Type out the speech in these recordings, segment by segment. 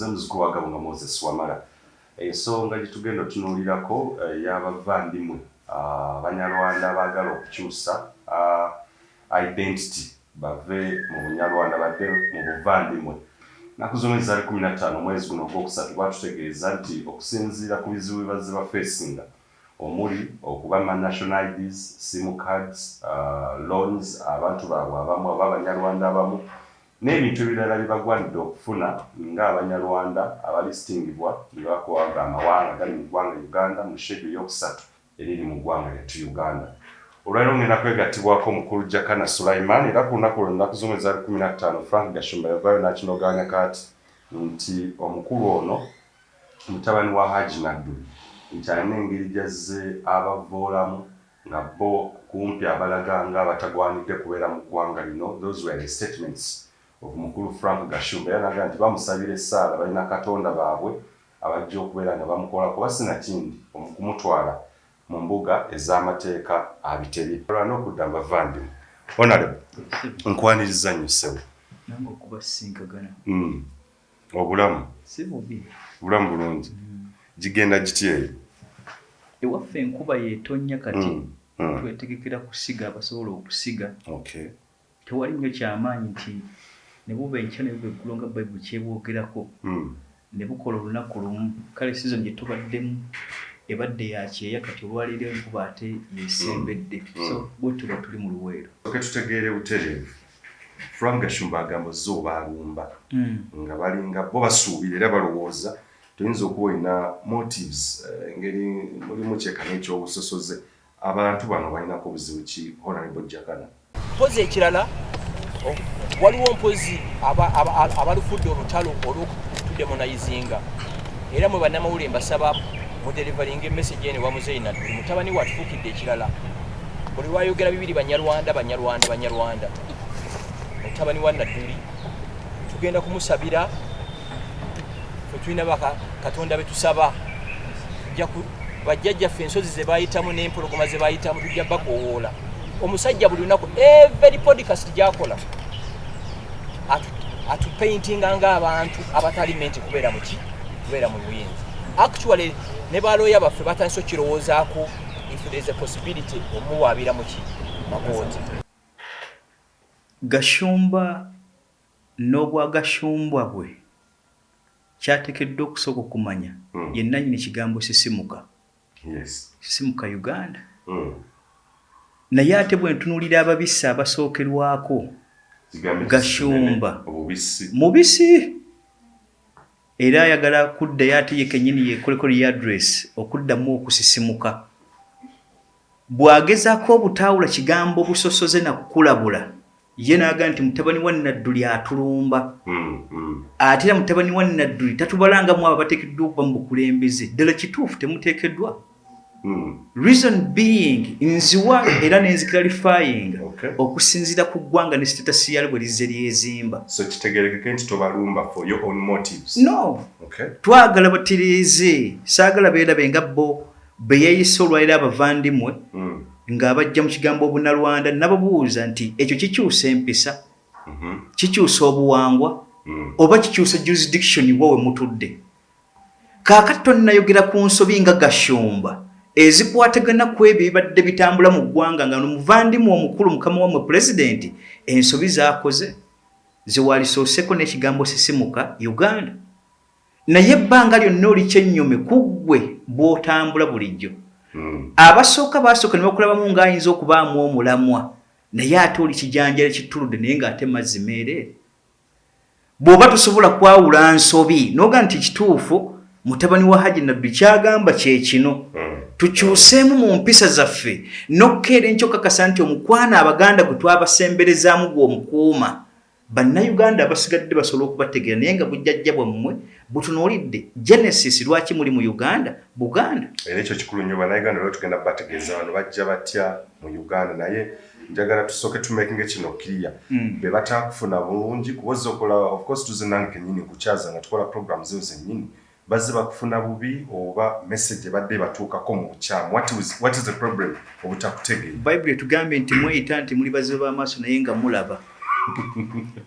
Muzukulu wa Gabunga Moses Wamala. Ensonga gye tugenda tunuulirako y'abavandimwe Abanyarwanda abaagala okukyusa identity bave mu Bunyarwanda badde mu buvandimwe. Nnaku zombi zaali 15 omwezi guno ogwokusatu batutegeeza nti okusinziira ku bizibu bye bazze bafeesinga omuli okuba national IDs, SIM cards, loans, abantu baabwe abamu ab'Abanyarwanda abamu n'ebintu ebirala bibagwanidde okufuna ng'Abanyarwanda abalistingibwa ne bakuwaga amawanga gali mu ggwanga Uganda mu schedule y'okusatu eriri mu ggwanga lyattu Uganda. Olwaliro ngenda kwegattibwako Musajja na Sulaiman era ku lunaku ennaku zombi zaali 15 Frank Gashumba yavaayo n'akinoganya kati nti omukulu ono mutabani wa Magezi-Nadduli nti alina engeri gy'azze abavoolamu nga bo kumpi abalaga ng'abatagwanidde kubeera mu ggwanga lino. Those were the statements of Mukulu Frank Gashumba. Yalaga nti bamusabira essaala balina Katonda baabwe abajja okubeera nga bamukola kuba sinakindi okumutwala mu mbuga ez'amateeka abitebye. Olwana okudda abavandimwe. Honorable, nkwaniriza nnyo ssebo. Nange okubasinkagana. Obulamu. Si bubi. Bulamu bulungi. Gigenda gitya eyo? Ewaffe enkuba yeetonnya kati twetegekera kusiga abasobola okusiga. Okay. Tewali nnyo kyamaanyi nti ne buba enkya ne buba eggulo nga Bayibuli kyebwogerako ne bukola olunaku lumu. Kale season gye tubaddemu ebadde ya kyeya kati olwaleero enkuba ate yeesembedde. So bwettu tuba tuli mu luweero. Tutegeere butereevu. Frank Gashumba agamba zo baalumba nga balinga bo basuubira era balowooza tuyinza okuba olina motives engeri mulimu kyeka n'ekyobusosoze abantu bano balinako obuzibu ki Honorable Jakana? Mpozi ekirala waliwo mpozi abalufudde olutalo olw'okutudemonayizinga era mwe bannamawulire mbasaba muderivalinga emesegi eno wa Magezi-Nadduli mutabani we atufuukidde ekirala buli lwayogera bibiri Banyarwanda mutabani wa Nadduli tugenda kumusabira ffe tulina Katonda betusaba bajjajjaffe ensozi ze bayitamu n'empologoma ze bayitamu tujja bakowoola omusajja buli lunaku every podcast gy'akola atupaintinga ng'abantu abatali menti kubeera mu buyinza. Actually ne baloya baffe batandise okirowoozaako if there is a possibility omuwaabira mu makooti. Gashumba n'obwa Gashumbwa bwe kyateekeddwa okusooka okumanya ye nannyini kigambo Sisimuka. Yes. Sisimuka Uganda. Naye ate bwe ntunuulira ababisi abasookerwako Gashumba mubisi era ayagala kuddayo ate ye kennyini yeekoleko address okuddamu okusisimuka. Bw'agezaako obutaawula kigambo busosoze na kukulabula ye n'aga nti mutabani wa Nadduli atulumba. Ate era mutabani wa Nadduli tatubalangamu abo bateekeddwa okuba mu bukulembeze. Ddala kituufu temuteekeddwa. Reason being nziwa era nenziclarifying okusinziira ku ggwanga ne status yalyo bwe lizze lyezimba. So kitegerekeke nti tobalumba for your own motives? No. Okay. Twagala batereeze saagala beerabe nga bo beeyayisa olwaliro abavandimwe ng'abajja mu kigambo Obunnarwanda nababuuza nti ekyo kikyusa empisa kikyusa obuwangwa oba kikyusa jurisdiction bwe mutudde. Kaakati tonnayogera ku nsobi nga Gashumba ezikwatagana ku ebyo ebibadde bitambula mu ggwanga nga nomuvandimwe omukulu mukama wamwe pulezidenti ensobi z'akoze ziwaalisooseko n'ekigambo Sisimuka Uganda. Naye ebbanga lyonna oli kyennyume ku ggwe bw'otambula bulijjo. Abasooka baasooka ne bakulabamu ng'ayinza okubaamu omulamwa naye ate oli kijanjala kituludde naye ng'ate mazzi meereere. Bw'oba tosobola kwawula nsobi n'oga nti kituufu mutabani wa Magezi-Nadduli kyagamba kye kino tukyuseemu mu mpisa zaffe n'okkeera enkyokakasa nti omukwana Abaganda gwe twabasemberezaamu gw'omukuuma Bannayuganda abasigadde basobola okubategeera naye nga bujjajja bwammwe butunuulidde Genesis lwaki muli mu Uganda Buganda. Era ekyo kikulu nnyo Bannayuganda lero tugenda bategeeza bano bajja batya mu Uganda naye njagala tusooke tumakinga kino clear. Be batakufuna bulungi kuweza okola of course tuzinange kennyini kukyaza nga tukola programs ezo zennyini bazze bakufuna bubi oba message badde batuukako mu bukyamu. What is the problem obutakutegeera? Bible etugambye nti mweyita nti muli bazze b'amaaso naye nga mulaba.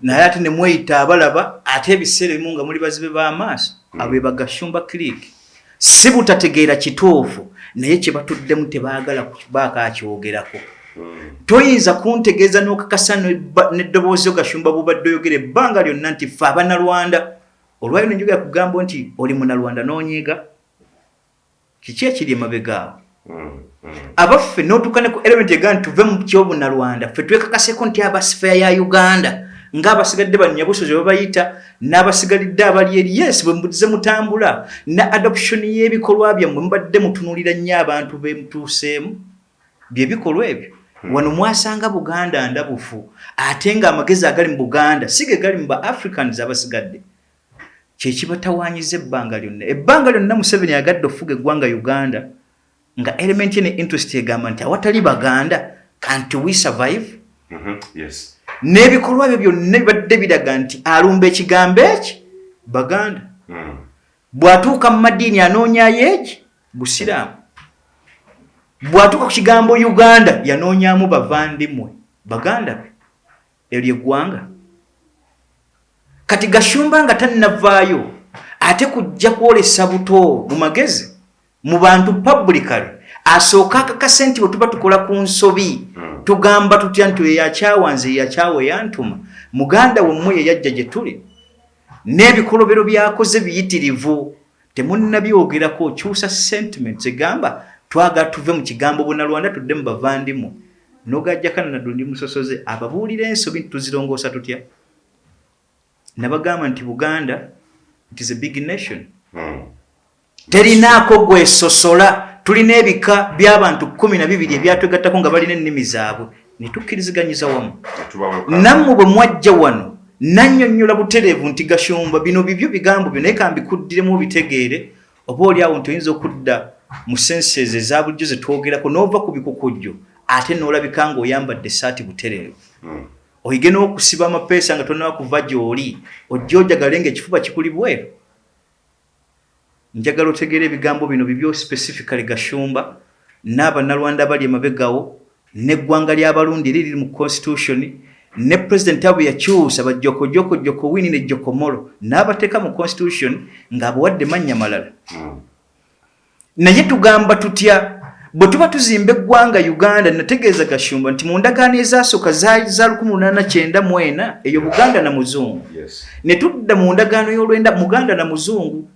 naye ate ne mweyita abalaba ate ebiseera ebimu nga muli bazibe b'amaaso abo ba Gashumba click si butategeera kituufu naye kye batuddemu tebaagala kubaako akyogerako. Toyinza kuntegeeza n'okakasa n'eddoboozi Gashumba bw'obadde oyogera ebbanga lyonna nti ffe Abannalwanda olwayo nenjogera kugamba nti oli Munnalwanda n'onyiiga kiki ekiri emabega awo. Abaffe n'otuuka ne ku element egaa nti tuve mu ky'Obunnalwanda ffe twekakaseko nti abasifeya ya Uganda ng'abasigadde Bannyabusozi bwe babayita n'abasigalidde abali eri yes bwe mbuze mutambula na adoption y'ebikolwa byammwe mubadde mutunuulira nnyo abantu bemutuuseemu bye bikolwa ebyo. Wano mwasanga Buganda ndabufu ate ng'amagezi agali mu Buganda sige gali mu ba Africans abasigadde. Kyekibatawaanyiza ebbanga lyonna Museveni agadde ofuga eggwanga Uganda nga element ne interest egamba nti awatali Baganda can't we survive? Yes. N'ebikolwa byo byonna bibadde biraga nti alumba ekigambo eki Baganda. Bw'atuuka mu madiini anoonyayo eki Busiraamu. Bw'atuuka ku kigambo Uganda yanoonyaamu bavandimwe Baganda be eryo eggwanga. Kati Gashumba nga tannavaayo ate kujja kwolesa buto mu magezi mu bantu publicly asooka akakase nti bwe tuba tukola ku nsobi tugamba tutya nti eyakyawanze yakyawe yantuma muganda wemmwe yeyajja gye tuli n'ebikolobero byakoze biyitirivu temunnabyogerako okyusa sentiments egamba twagala tuve mu kigambo Bunnalwanda tudde mu bavandimwe n'ogajja Nadduli musosoze ababuulira ensobi tuzirongoosa tutya. Nabagamba nti Buganda it is a big nation. Terinaako gwesosola tulina ebika by'abantu 12 ebyatwegattako nga balina ennimi zaabwe ne tukkiriziganyiza wamu. Nammwe bwe mwajja wano nannyonnyola butereevu nti Gashumba bino bibyo bigambo byo naye kambikuddiremu obitegeere oba oli awo nti oyinza okudda mu senses eza bulijjo ze twogerako n'ova ku bikukujjo ate n'olabika ng'oyambadde essaati butereevu. Oyige n'okusiba amapeesa nga tonnaba kuva gy'oli ojja ojagale ng'ekifuba kikuli bweru. Njagala otegeera ebigambo bino bibyo specifically Gashumba n'Abannalwanda abali emabegawo n'eggwanga ly'Abalundi eriri mu constitution ne president abo yakyusa bajjoko wini ne Jokomolo n'abateeka mu constitution ng'abawadde mannya malala. Naye tugamba tutya bwe tuba tuzimba eggwanga Uganda nategeeza Gashumba nti mu ndagaano ezasooka zaali za 1894 eyo Buganda na Muzungu. Ne tudda mu ndagaano y'olwenda Muganda na Muzungu.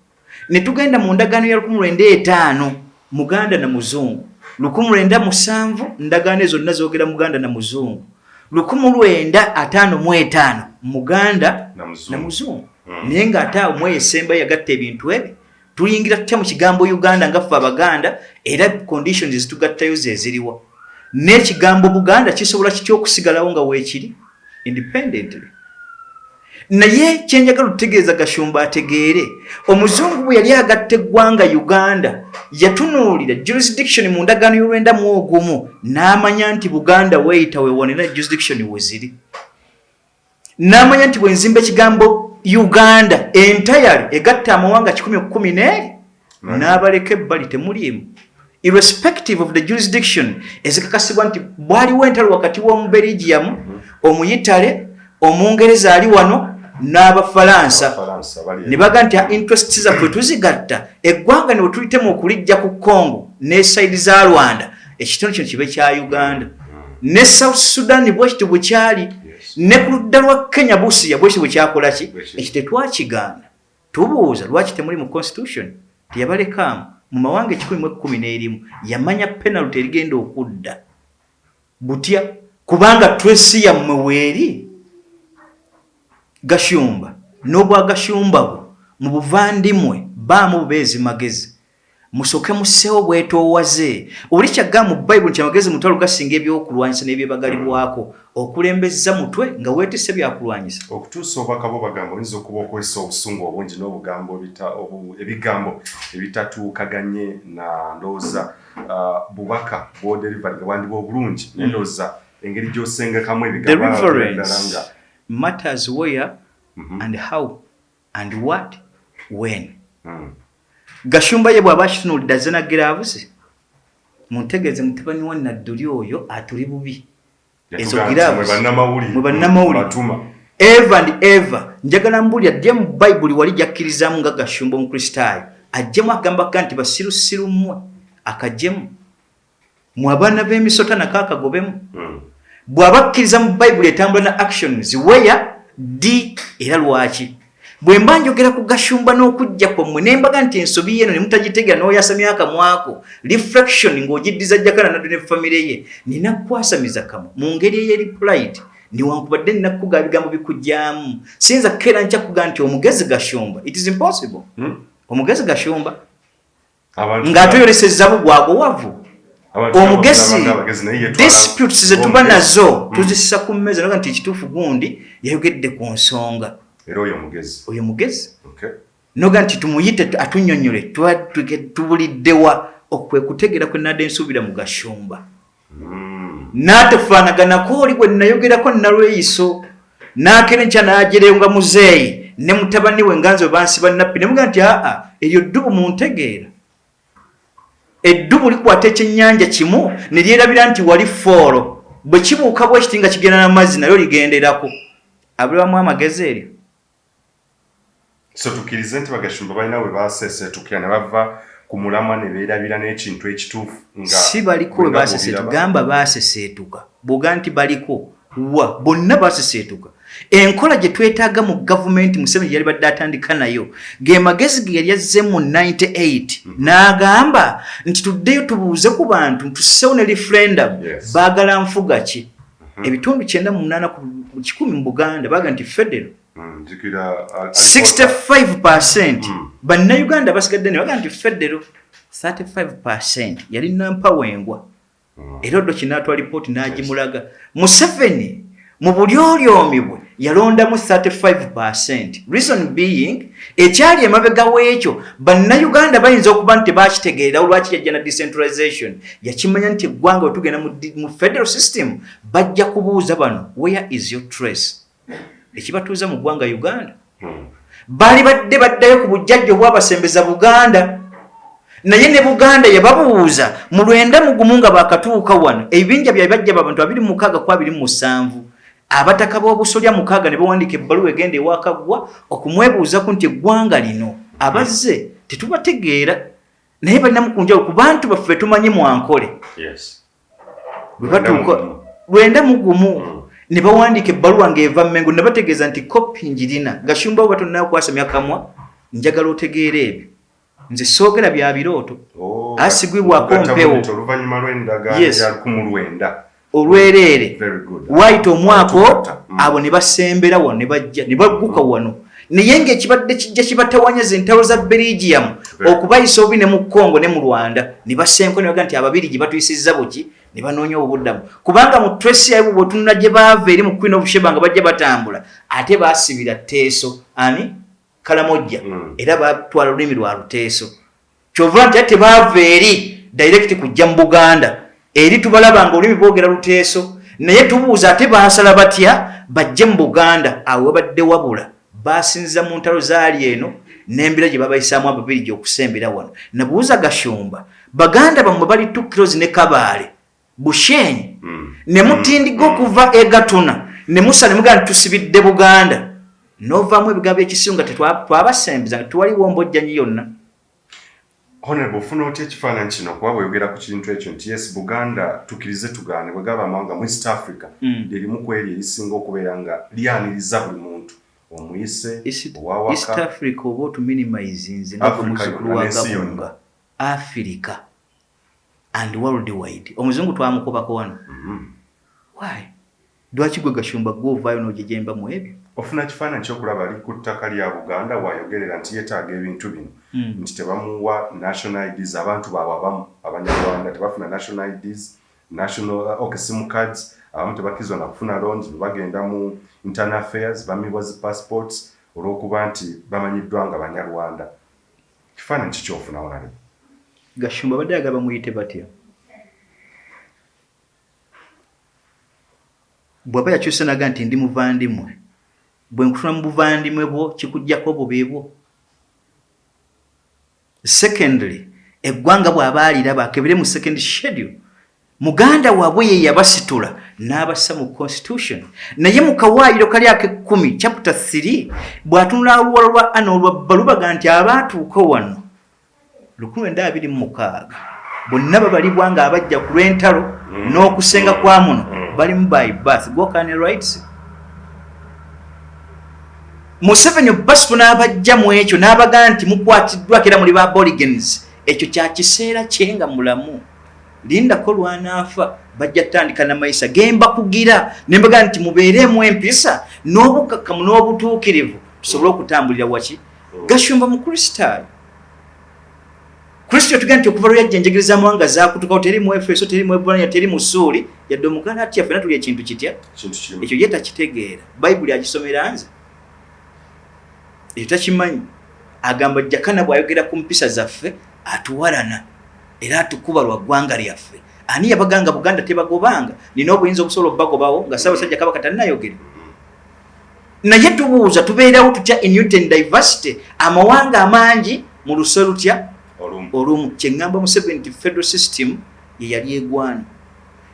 Ne tugenda mu ndagaano ya 1905 Muganda na Muzungu. 1907 ndagaano zonna zoogera Muganda na Muzungu. 1955 Muganda na Muzungu. Naye ng'ate awo mweyesemba yagatta ebintu ebyo. Tuyingira tutya mu kigambo Uganda nga ffe Abaganda era conditions zitugattayo ze ziriwa. N'ekigambo Buganda kisobola kitya okusigalawo nga weekiri independently. Naye kyenjagala okutegeeza Gashumba ategeere Omuzungu bwe yali agatta eggwanga Uganda yatunuulira jurisdiction mu ndagaano y'olwenda mu ogumu n'amanya nti Buganda weeyita weewonera jurisdiction we ziri. N'amanya nti bwe nzimba ekigambo Uganda entirely egatta amawanga 114 n'abaleka ebbali temuliimu irrespective of the jurisdiction ezikakasibwa nti bwaliwo entalo wakati w'Omubelgium Omuyitale Omungereza ali wano n'Abafalansa ne baga nti interests zaffe tuzigatta eggwanga ne bwe tulitemu okulijja ku Congo ne side za Rwanda ekitundu kino kibe kya Uganda ne South Sudan bwekiti bwe kyali ne ku ludda lwa Kenya Busia bwekiti bwe kyakola ki ekite twakigaana tubuuza lwaki temuli mu constitution teyabalekaamu mu mawanga 111 yamanya penalty erigenda okudda butya kubanga twesi yammwe weeri Gashumba n'obwa Gashumba bwo mu buvandimwe baamu beezi magezi musoke museewo bwetoowaze oli kyagamba mu Bible nti amagezi mutwalo gasinga ebyokulwanyisa n'ebyebagalibwako okulembeza mutwe nga weetisse byakulwanyisa okutuusa obubaka bwo bagamba oyinza okuba okozesa obusungu obungi n'obugambo ebigambo ebitatuukaganye na ndowooza bubaka bw'oderivari nga bwandibwa obulungi naye ndowooza engeri gy'osengekamu ebigambo matters where and how and what when. Gashumba ye bw'aba akitunuulidde azze na giraavuzi muntegeeze mutabani wa Nadduli oyo atuli bubi ezo gloves mwe bannamawulire ever and ever njagala mbulya dye mu Bible wali jakkirizamu nga Gashumba omukristaayo ajjemu agamba nti basirusiru mmwe akajjemu mu abaana b'emisota nako akagobemu bw'abakkiriza mu Bible etambula na actions where d era lwaki bwe mba njogera ku Gashumba n'okujja kwammwe ne mbaga nti ensobi yeno ne mutagitegera n'oyasamya akamwako reflection ng'ogiddiza Gashumba ne famire ye nina kwasamiza kamwe mu ngeri ey'eri pride niwankubadde nnakuga ebigambo bikujjaamu sinza kera nca kuga nti omugezi Gashumba it is impossible omugezi Gashumba ng'atoyolesezza bugwago wavu omugezi disputes ze tuba nazo tuzisisa ku mmeeza noga nti ekituufu gundi yayogedde ku nsonga era oyo mugezi noga nti tumuyite atunnyonnyole tubuliddewa okwekutegeera kwe nadde nsuubira mu Gashumba n'atefaanaganako oli gwe nayogerako nalweyiso n'akera enkya n'ajereyo nga muzeeyi ne mutabani we nganze bansiba nappi ne muga nti aa eryo ddubu muntegeera eddubu likwata ekyennyanja kimu ne lyerabira nti wali foolo bwe kibuuka bwe kiti nga kigenda n'amazzi nalyo ligenderako abulamu amagezi eryo so tukkirize nti Bagashumba balina we baaseeseetukira ne bava ku mulamwa ne beerabira n'ekintu ekituufu nga si baliko we baaseseetuka gamba baaseseetuka bw'oga nti baliko wa bonna baaseseetuka enkola gye twetaaga mu gavumenti Museveni yali badde atandika nayo ge magezi ge yali azze mu 98 n'agamba nti tuddeyo tubuuze ku bantu tusseewo ne referendum baagala nfuga ki ebitundu 98 ku 100 mu Buganda baaga nti federal 65% bannayuganda basigadde ne baga nti federal 35% yali nampawengwa era oddo kinaatwa lipooti n'agimulaga Museveni mu bulyolyomi bwe yalondamu 35%. Reason being ekyali emabega w'ekyo bannayuganda bayinza okuba nti bakitegeera olwaki yajja na decentralization yakimanya nti eggwanga we tugenda mu federal system bajja kubuuza bano where is your trace ekibatuuza mu ggwanga Uganda baali baddayo ku bujjajja obwabasembeza Buganda naye ne Buganda yababuuza mu 9 nga bakatuuka wano ebibinja bya bajja abantu 26 ku 27 abataka b'obusolya 6 ne bawandika ebbaluwa egenda ewakagwa okumwebuuza ku nti eggwanga lino abazze tetubategeera naye balina mukunjawo ku bantu baffe tumanyi mwankole bwe batuuka 9 ne bawandika ebbaluwa ng'eva Mmengo ne bategeeza nti kopi njirina Gashumba bwe batonnayo kwasamya kamwa njagala otegeera ebyo nze soogera bya birooto asigwibwako mpewo oluvannyuma lw'endagaano ya 19 olwerere waita omwaka abo ne basembera wano ne bajja ne bagguka wano naye ng'ekibadde kijja kibatawanyeza entalo za Belgium okubayisa obi ne mu Congo ne mu Rwanda ne basenko ne baga nti Ababirigi batuyisizza buki ne banoonya obuddamu kubanga mu trace yabwe bwetunula gye baava eri mu Queen of Sheba nga bajja batambula ate baasibira Teeso ani Kalamojja era batwala olulimi lwa Luteeso kyova nti ate baava eri direct kujja mu Buganda eri tubalaba nga olulimi boogera Luteeso naye tubuuza ate baasala batya bajje mu Buganda awo badde wabula basinziza mu ntalo zaali eno n'embira gye babayisaamu Ababirigi okusembera wano nabuuza Gashumba Baganda bamwe bali 2 kilozi ne Kabaale Bushenyi ne mutindiga okuva egatuna ne musa ne muganda tusibidde Buganda novaamu ebigambo ekisinga tetwabasembiza tuwaliwo mbojjanyi yonna. Honorable funa otya ekifaananyi kino kuba bweyogera ku kintu ekyo nti yes Buganda tukkirize tugaane bwe gaba amawanga mu East Africa lyerimu ku eryo erisinga okubeera nga lyaniriza buli muntu omuyise owawaka East Africa oba otuminimizinze nga kumuzukulu wa Gabunga Africa and worldwide omuzungu twamukubako wano why lwaki gwe Gashumba gwovaayo n'ojejemba mu ebyo ofuna kifaananyi kyokulaba ali ku ttaka lya Buganda wayogerera nti yeetaaga ebintu bino nti tebamuwa national IDs abantu baabwe abamu Abanyarwanda tebafuna national IDs national sim cards abamu tebakkizwa na kufuna loans bagenda mu internal affairs bamibwa zi passports olw'okuba nti bamanyiddwa nga Banyarwanda kifaananyi kikyofuna wali Gashumba badde agaba muyite batya bw'aba yakyusa naga nti ndi muvandimwe bwe nkutuna mu buvandimwe bwo kikujjako bubiibwo. Secondly eggwanga bw'aba aliraba akebere mu second schedule muganda waabwe ye yabasitula n'abassa mu constitution naye mu kawaayiro kali ak'ekkumi chapter 3 bw'atunula oluwalo lwa ana olwa balubaga nti abaatuuka wano 1926 bonna babalibwa nga abajja ku lw'entalo n'okusenga kwa muno balimu by birth gwokane rights Museveni basitu n'abajja mu ekyo n'abaga nti mukwatiddwa kera muli ba Aborigines ekyo kya kiseera kyenga mulamu lindako lwanaafa bajja tandika na maisa gemba kugira nembaga nti mubeeremu empisa n'obukakamu n'obutuukirivu tusobole okutambulira waki Gashumba mu Kristaayo Kristo tugenda okuva lwe yajja enjegeza mwanga zaakutuka teri mu Efeso teri mu Ebbulaniya teri mu Suuli yadde omuganda ati yaffe natuli ekintu kitya ekyo ye takitegeera Bayibuli agisomera nze ekyo takimanyi agamba jakana bw'ayogera ku mpisa zaffe atuwalana era atukuba lwa ggwanga lyaffe ani yabaganga Buganda tebagobanga nina obuyinza obusobola obagobawo nga Ssaabasajja Kabaka tannayogera naye tubuuza tubeerawo tutya in unity and diversity amawanga amangi mu luso lutya olumu kyeŋŋamba Museveni nti federal system ye yali egwana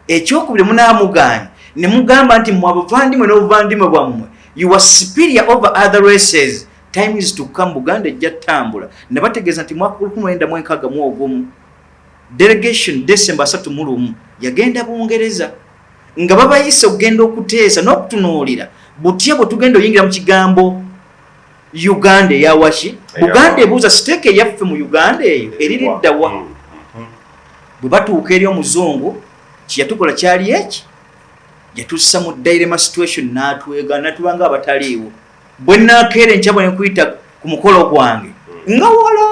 ekyokubiri munaamuganya ne mugamba nti mwe abavandimwe n'obuvandimwe bwammwe you are superior over other races time is to come Buganda ejja ttambula ne bategeeza nti mwaka 1961 delegation December 31 yagenda Bungereza nga babayise okugenda okuteesa n'okutunuulira butya bwe tugenda oyingira mu kigambo Uganda eyawashi Buganda ebuuza siteeke yaffe mu Uganda eyo eririddawa bwe batuuka eri omuzungu kyeyatukola kyali eki yatussa mu dilemma situation n'atwega natubanga abataliiwo bwe naakeera enkya bwe nkuyita ku mukolo gwange nga wala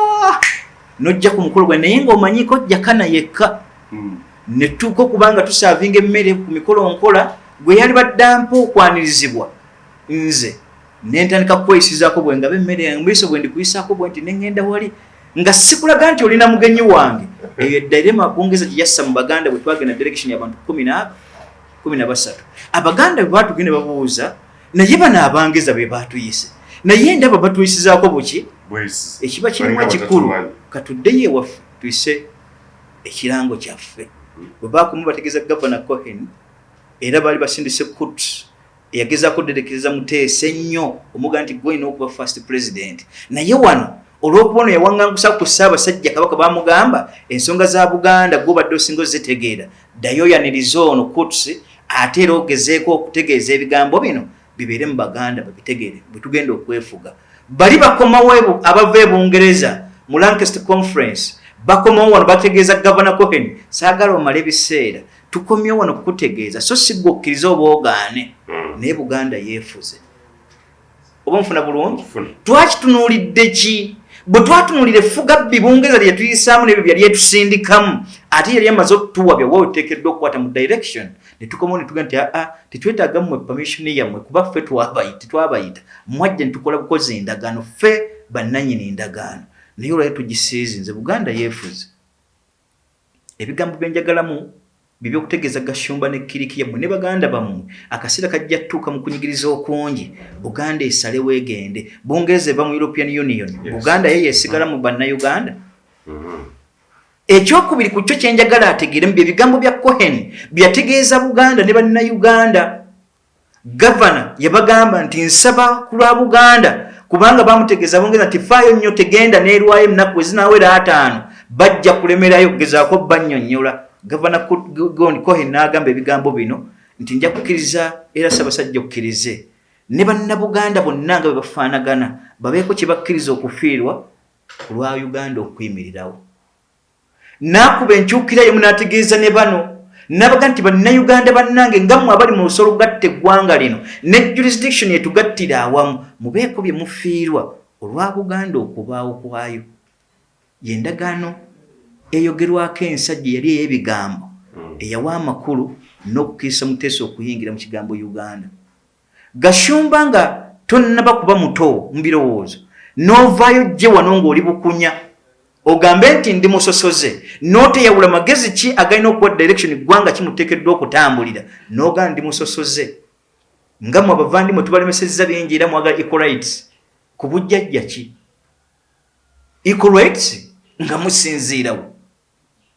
nojja ku mukolo gwange naye ng'omanyiko jakana yekka ne tuuka okubanga tusaavinga emmere ku mikolo nkola gwe yali baddampa okwanirizibwa nze nentandika kweyisizaako bwe nga bemmere yange mbiso bwe ndikuyisaako bwe nti neŋŋenda wali nga sikulaga nti olina mugenyi wange eyo eddayirema Bungereza gye yassa mu Baganda bwe twagenda delegation y'abantu 13 Abaganda bwe baatugenda babuuza naye bano Abangeza be baatuyise naye ndaba batuyisizaako buki ekiba kirimu ekikulu katuddeyo ewaffe tuyise ekirango kyaffe bwe baakumu bategeeza Governor Cohen era baali basindise Kut yagezaako derekereza Muteesa ennyo omuga nti gwolina okuba first president naye wano olw'okubona yawaŋŋangusa ku Ssaabasajja Kabaka baamugamba ensonga za Buganda gw'obadde osinga ozitegeera ddayo oyaniriza ono Kuts ate era ogezeeko okutegeeza ebigambo bino bibeere mu Baganda babitegeere bwe tugenda okwefuga bali bakomawo abava e Bungereza mu Lancaster Conference bakomawo wano bategeeza Governor Cohen saagala omala ebiseera tukomyewo wano kukutegeeza so sigga okkiriza oba ogaane naye Buganda yeefuze oba nfuna bulungi twakitunuulidde ki bwe twatunuulira effugabbi Bungereza lye tuyisaamu n'ebyo byali etusindikamu ate yali amaze okutuwa byawa oteekeddwa okukwata mu direction ne tukomawo ne tugaa nti tetwetaaga mmwe permission yammwe kuba ffe twabayita mwajja ne tukola bukozi endagaano ffe bannannyini endagaano naye olwayo tugisiizinze Buganda yeefuze ebigambo byenjagalamu by'okutegeeza Gashumba ne Kiriki yammwe ne Baganda bammwe akaseera kajja tuuka mu kunyigiriza okungi Buganda esale weegende Bungereza eva mu European Union Buganda ye yeesigala mu bannayuganda ekyokubiri ku kyo kyenjagala ategeeremu bye bigambo bya Cohen byategeeza Buganda ne bannayuganda Governor yabagamba nti nsaba ku lwa Buganda kubanga bamutegeeza Bungereza nti faayo nnyo tegenda n'erwayo ennaku ezinaawera 5 bajja kulemerayo kugezaako bannyonnyola Governor Cohen n'agamba ebigambo bino nti nja kukkiriza era Ssaabasajja okkirize ne bannabuganda bonna nga bwe bafaanagana babeeko kye bakkiriza okufiirwa ku lwa Uganda okuyimirirawo n'akuba enkyukira yemu n'ategeeza ne bano n'abaga nti bannayuganda bannange nga mmwe abali mu luso lugatta eggwanga lino ne jurisdiction etugattira awamu mubeeko bye mufiirwa olwa Buganda okubaawo kwayo y'endagaano eyogerwako ensajja yali ey'ebigambo eyawa amakulu n'okukiisa Muteesa okuyingira mu kigambo Uganda Gashumba nga tonnaba kuba muto mu birowoozo n'ovaayo gye wano ng'oli bukunya ogambe nti ndi musosoze n'oteyawula magezi ki agalina okuwa direction eggwanga kimuteekeddwa okutambulira n'ogamba ndi musosoze nga mmwe abavandimwe tubalemesezza bingi era mwagala equal rights ku bujjajja ki equal rights nga musinziirawo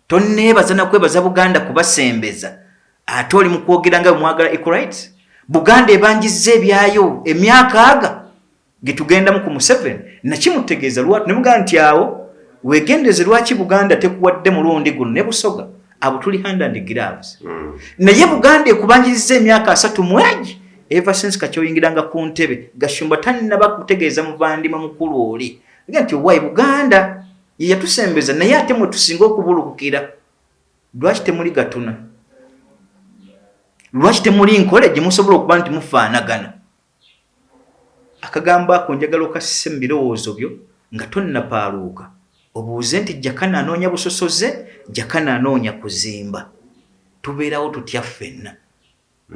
tonneebaza na kwebaza Buganda kubasembeza ate oli mu kwogera nga mwagala equal rights. Buganda ebanjizza ebyayo emyaka aga getugendamu ku Museveni nakimutegeeza lwatu ne mugamba nti awo weegendeze lwaki Buganda tekuwadde mulundi guno ne Busoga abo tuli hand and gloves. Naye Buganda ekubanjizza emyaka 3 mwegi ever since kakyoyingiranga ku ntebe Gashumba tannaba kutegeeza muvandima mukulu oli nti why Buganda ye yatusembeza naye ate mwe tusinga okubulukukira lwaki temuli gatuna lwaki temuli nkole gye musobola okuba nti mufaanagana. Akagambo ako njagala okasise mu birowoozo byo nga tonnapaaluuka obuuze nti jakana anoonya busosoze jakana anoonya kuzimba tubeerawo tutya ffenna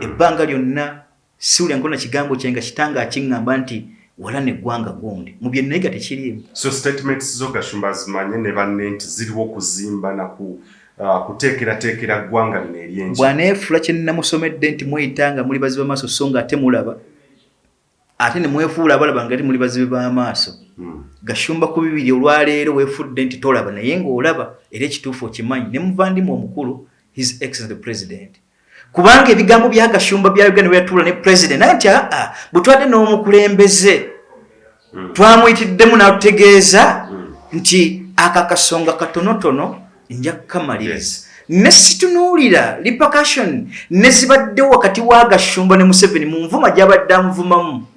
ebbanga lyonna siwulya nkona kigambo kyenga kitanga akiŋŋamba nti wala neggwanga gundi mu bye nayiga tekiriimu. So statements zo Gashumba zimanye ne banne nti ziriwo kuzimba na kuteekerateekera ggwanga lino ery'enki. Bwaneefula kye nnamusomedde nti mweyitanga muli bazibe maaso so nga ate mulaba ate ne mwefuula abalaba nga ate muli bazibe b'amaaso. Gashumba ku bibiri olwaleero weefudde nti tolaba naye ng'olaba era ekituufu okimanyi ne muvandimwe omukulu His Excellency the President. Kubanga ebigambo bya Gashumba byayogera ne bweyatuula ne President naye nti butwadde n'omukulembeze twamuyitiddemu n'atutegeeza nti akakasonga katonotono nja kukamaliriza. Ne situnuulira repercussion ne zibaddewo wakati wa Gashumba ne Museveni mu nvuma gy'abadde amuvumamu.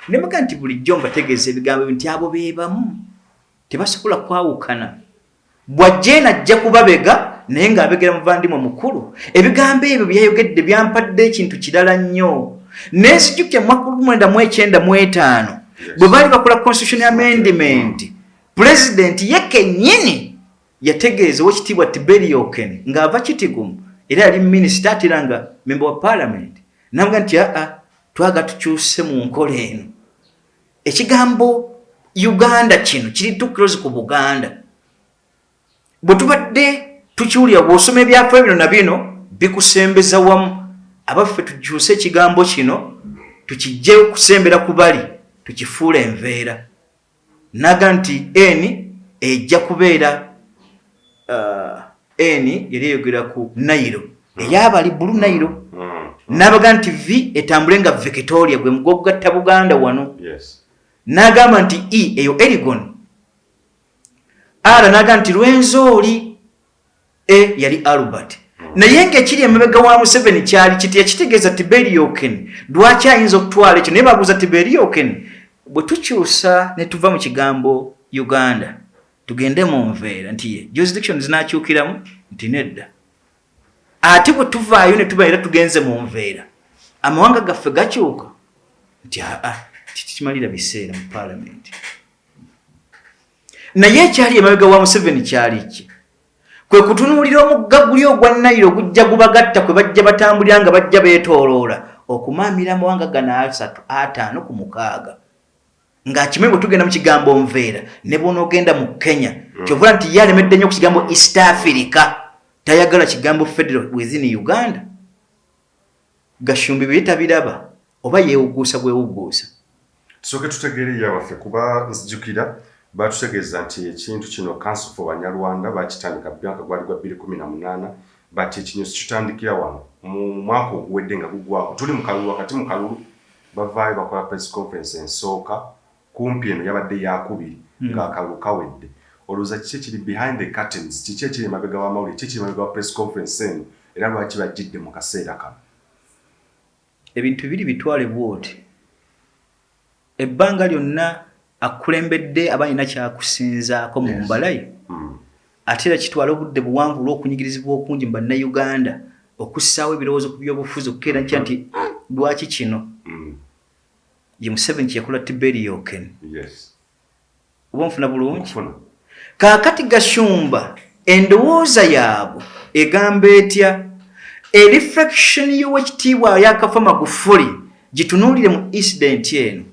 Ne mbaga nti bulijjo mbategeeza ebigambo nti abo beebamu tebasobola kwawukana. Bw'ajja najja kubabega naye ng'abegera muvandimwe mukulu. Ebigambo ebyo byayogedde byampadde ekintu kirala nnyo. Neesijjukya mu 1995 bwe baali bakola constitution amendment President ye kennyini yategeeza Oweekitiibwa Tiberi Oken ng'ava Kitigumu era yali minisita ate era nga member wa parliament namuga nti twaga tukyuse mu nkola eno. Ekigambo Uganda kino kiri too close ku Buganda. Bwe tubadde tukiwulira bw'osoma ebyafaayo bino na bino bikusembeza wamu abaffe tukyuse ekigambo kino tukijje kusembera ku bali tukifuula enveera. Naga nti eni ejja kubeera eni yali eyogera ku Nairo ey'abali Blue Nairo n'abaga nti V etambule nga Victoria gwe mugo gugatta Buganda wano. N'agamba nti E eyo Erigon ara naga nti Lwenzooli E yali Albert. Naye ng'ekiri emabega wa Museveni kyali kiti yakitegeeza Tiberi Oken lwaki ayinza okutwala ekyo naye babuuza Tiberi Oken bwe tukyusa ne tuva mu kigambo Uganda tugende mu nveera nti ye jurisdiction zinaakyukiramu nti nedda ate bwe tuvaayo ne tuba era tugenze mu nveera amawanga gaffe gakyuka nti tikimalira biseera mu parliament. Naye ekyali emabega wa Museveni kyali ki kwe kutunuulira omugga guli ogwa Nairo gujja gubagatta kwe bajja batambulira nga bajja beetooloola okumaamira amawanga gano 5 ku 6 ng'akimwe bwe tugenda mu kigambo nveera ne bw'onoogenda mu Kenya kyovula nti yalemedde nnyo ku kigambo East Africa tayagala kigambo federal within Uganda. Gashumba bye tabiraba oba yeewuguusa bwewuguusa. Tusooke tutegeere yawaffe kuba nzijukira batutegeeza nti ekintu kino Council for Banyarwanda bakitandika byaka gwali gwa 2018 bati ekinyo kitandikira wano mu mwaka oguwedde nga gugwako tuli mu kalulu wakati mu kalulu bavaayo bakola press conference ensooka kumpi eno yabadde yakubiri ng'akalulu kawedde. Olowooza kiki kiri behind the curtains kiki ekiri emabega w'amawulire kiki ekiri emabega wa press conference eno era lwaki bajjidde mu kaseera kano? Ebintu biri bitwale bwoti ebbanga lyonna akulembedde abalina kyakusinzaako mu mbalayo ate era kitwala obudde buwanvu olw'okunyigirizibwa okungi mu bannayuganda okussaawo ebirowoozo ku byobufuzi okukeera nti lwaki kino ye Museveni kye yakola Tiberi Oken. Oba nfuna bulungi kaakati Gashumba endowooza yaabwe egamba etya reflection y'Oweekitiibwa yakafa Magufuli gitunuulire mu incident eno.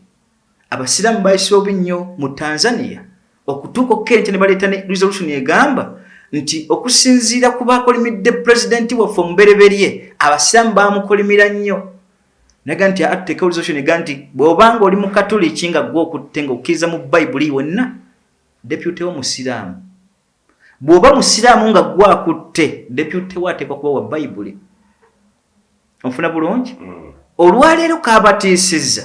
Abasiraamu bayise obi nnyo mu Tanzania okutuuka okukera ne baleeta ne resolution egamba nti okusinziira ku baakolimidde pulezidenti waffe omubereberye abasiraamu baamukolimira nnyo. Naga nti atuteeka resolution egamba nti bw'obanga oli mu Katoliki nga gwe okutte nga okkiriza mu Bayibuli wonna deputy w'omusiraamu bw'oba musiraamu nga gwe akutte deputy we ateekwa kuba wa Bayibuli. onfuna bulungi olwaleero kabatiisizza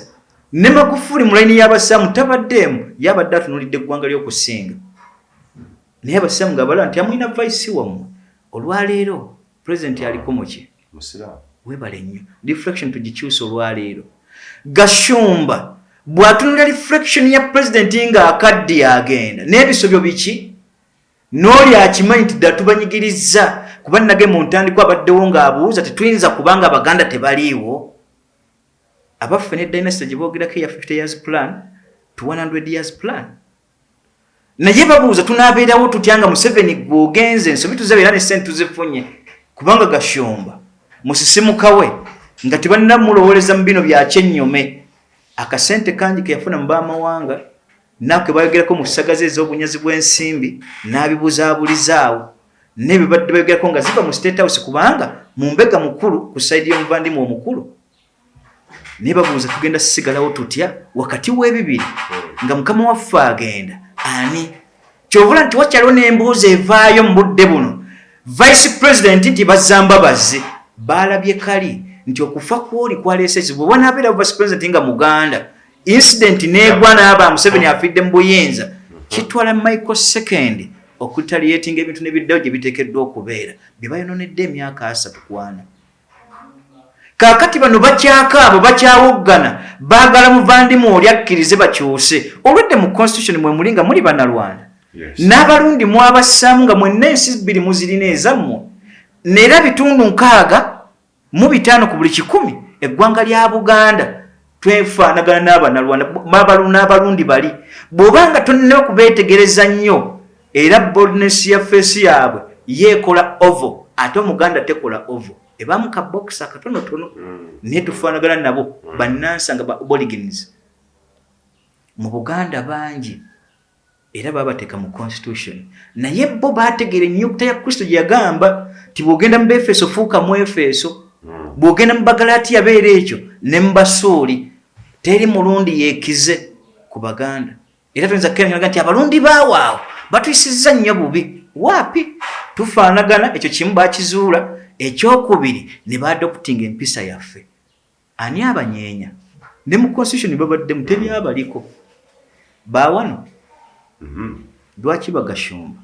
ne Magufuli mu layini y'abasaamu tabaddeemu yabadde atunuulidde eggwanga ly'okusinga naye abasaamu nga balaba nti amulina vaisi wammwe olwaleero pulezidenti aliko muki webale nnyo reflection tugikyusa olwaleero Gashumba bw'atunulira reflection ya pulezidenti ng'akadde agenda n'ebisobyo biki n'oli akimanyi nti ddala tubanyigirizza kuba nage mu ntandikwa abaddewo ng'abuuza tetuyinza kubanga abaganda tebaliiwo abaffe ne dynasty gye boogerako eya 50 years plan to 100 years plan naye babuuza tunaabeerawo tutya nga Museveni gw'ogenze ensobi tuzebeera ne ssente tuzifunye kubanga Gashumba musisimuka we nga tebannamulowooleza mu bino bya kyennyome akasente kangi ke yafuna mu baamawanga naako ke bayogerako mu kusagaza ez'obunyazi bw'ensimbi n'abibuzaabulizaawo n'ebyo badde bayogerako nga ziva mu State House kubanga mu mbega mukulu ku sayidi y'omuvandimu omukulu naye babuuza tugenda sisigalawo tutya wakati w'ebibiri nga mukama waffe agenda ani kyovula nti wakyaliwo n'embuuzi evaayo mu budde buno vice president nti bazambabazi baalabye kali nti okufa kwoli kwaleese ekizibu bwe banaabeera vice president nga muganda incident n'egwa n'aba Museveni afidde mu buyinza kitwala microsecond okutaliatinga ebintu n'ebiddawo gye biteekeddwa okubeera bye bayonoonedde emyaka 3 kwana kaakati bano bakyakaabo bakyawoggana baagala muvandimu oli akkirize bakyuse olwedde mu constitution mwe muli nga muli bannalwanda n'abalundi mwabassaamu nga mwenna ensi 2 muzirina ezammwe neera bitundu 65 ku buli 100 eggwanga lya Buganda twefaanagana n'abannalwanda n'abalundi bali bw'obanga tonnema kubeetegereza nnyo era boldness ya feesi yaabwe yeekola ovo ate omuganda tekola ovo ebamu ka box akatonotono naye tufaanagana nabo bannansi nga ba aborigines mu Buganda bangi era babateeka mu constitution naye bo baategeera ennyukuta ya Kristo gye yagamba ti bw'ogenda mu Befeso fuuka mu Efeso bw'ogenda mu Bagalaatiya beera ekyo ne mu Basuuli teri mulundi yeekize ku Baganda era tuyinza kukiranga nti abalundi baawaawo batuyisizza nnyo bubi waapi tufaanagana ekyo kimu baakizuula ekyokubiri ne baadoptinga empisa yaffe ani abanyeenya ne mu constitution babaddemu teri abaliko baawano lwaki Bagashumba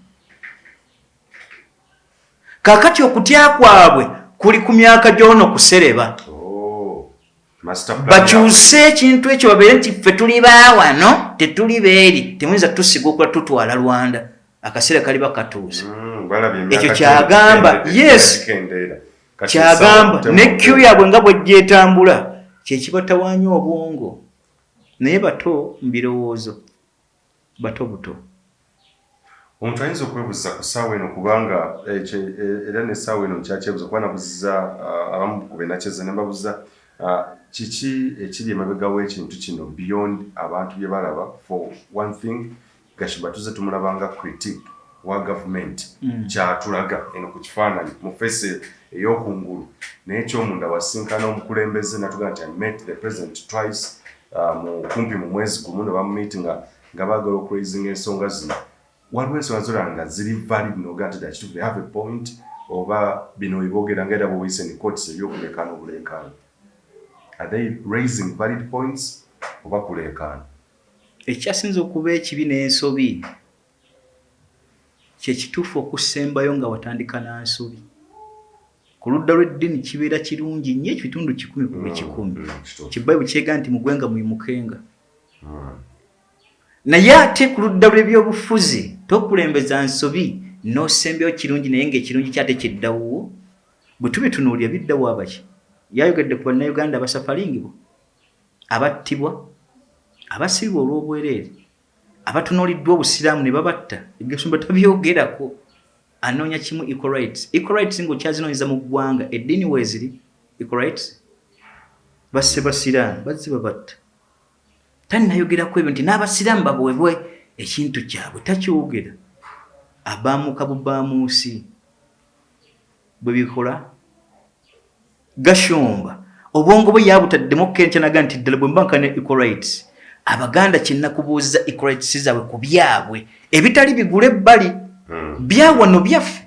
kaakati okutya kwabwe kuli ku myaka gy'ono kusereba bakyuse ekintu ekyo babeere nti ffe tuli baawano tetuli beeri temuyinza tusiga okula tutwala Rwanda akaseera kali bakatuuse ekyo kyagamba yes kyagamba ne kyu yabwe nga bwejjeetambula kyekibatawaanya obwongo naye bato mbirowoozo bato buto omuntu ayinza okwebuuza ku ssaawa eno kubanga era n'essaawa eno nkyakyebuuza kuba nabuuziza abamu ku benakyeza ne mbabuuza kiki ekiri emabega w'ekintu kino beyond abantu bye balaba for one thing Gashumba tuze tumulabanga critique wa government kyatulaga eno ku kifaananyi mu fesi ey'okungulu naye ekyomunda wasinkana omukulembeze natuga nti I met the president twice kumpi mu mwezi gumu ne bamumeeti nga baagala okuraisinga ensonga zino waliwo ensonga zolaba nga ziri valid noga nti dakituufu they have a point oba bino beboogera nga era bwewise ne courts ebyokulekaana obuleekaano are they raising valid points oba kuleekaana ekyasinza okuba ekibi n'ensobi kyekituufu okusembayo nga watandika na nsobi ku ludda lw'eddiini kibeera kirungi nnyo ekitundu 10 ku buli 100 kibayibuli kyega nti mugwenga muyimukenga naye ate ku ludda lw'ebyobufuzi tokulembeza nsobi n'osembyayo kirungi naye ng'ekirungi kyate kiddawo bwe tubitunuulira biddawo abaki yayogedde ku bannayuganda abasafalingibo abattibwa abasibwa olw'obwereere abatunuuliddwa obusiraamu ne babatta Gashumba tabyogerako anoonya kimu equal rights ng'okyazinoonyeza mu ggwanga eddiini weeziri equal rights basse basiraamu bazze babatta tannayogerako ebyo nti n'abasiraamu baweebwe ekintu kyabwe takyogera abaamuka bubaamuusi bwe bikola Gashumba obwongo bwe yabutaddemu okkenkyanaga nti ddala bwe mbankane equal rights abaganda kyennakubuuza equal rights zaabwe ku byabwe ebitali bigula ebbali byawano byaffe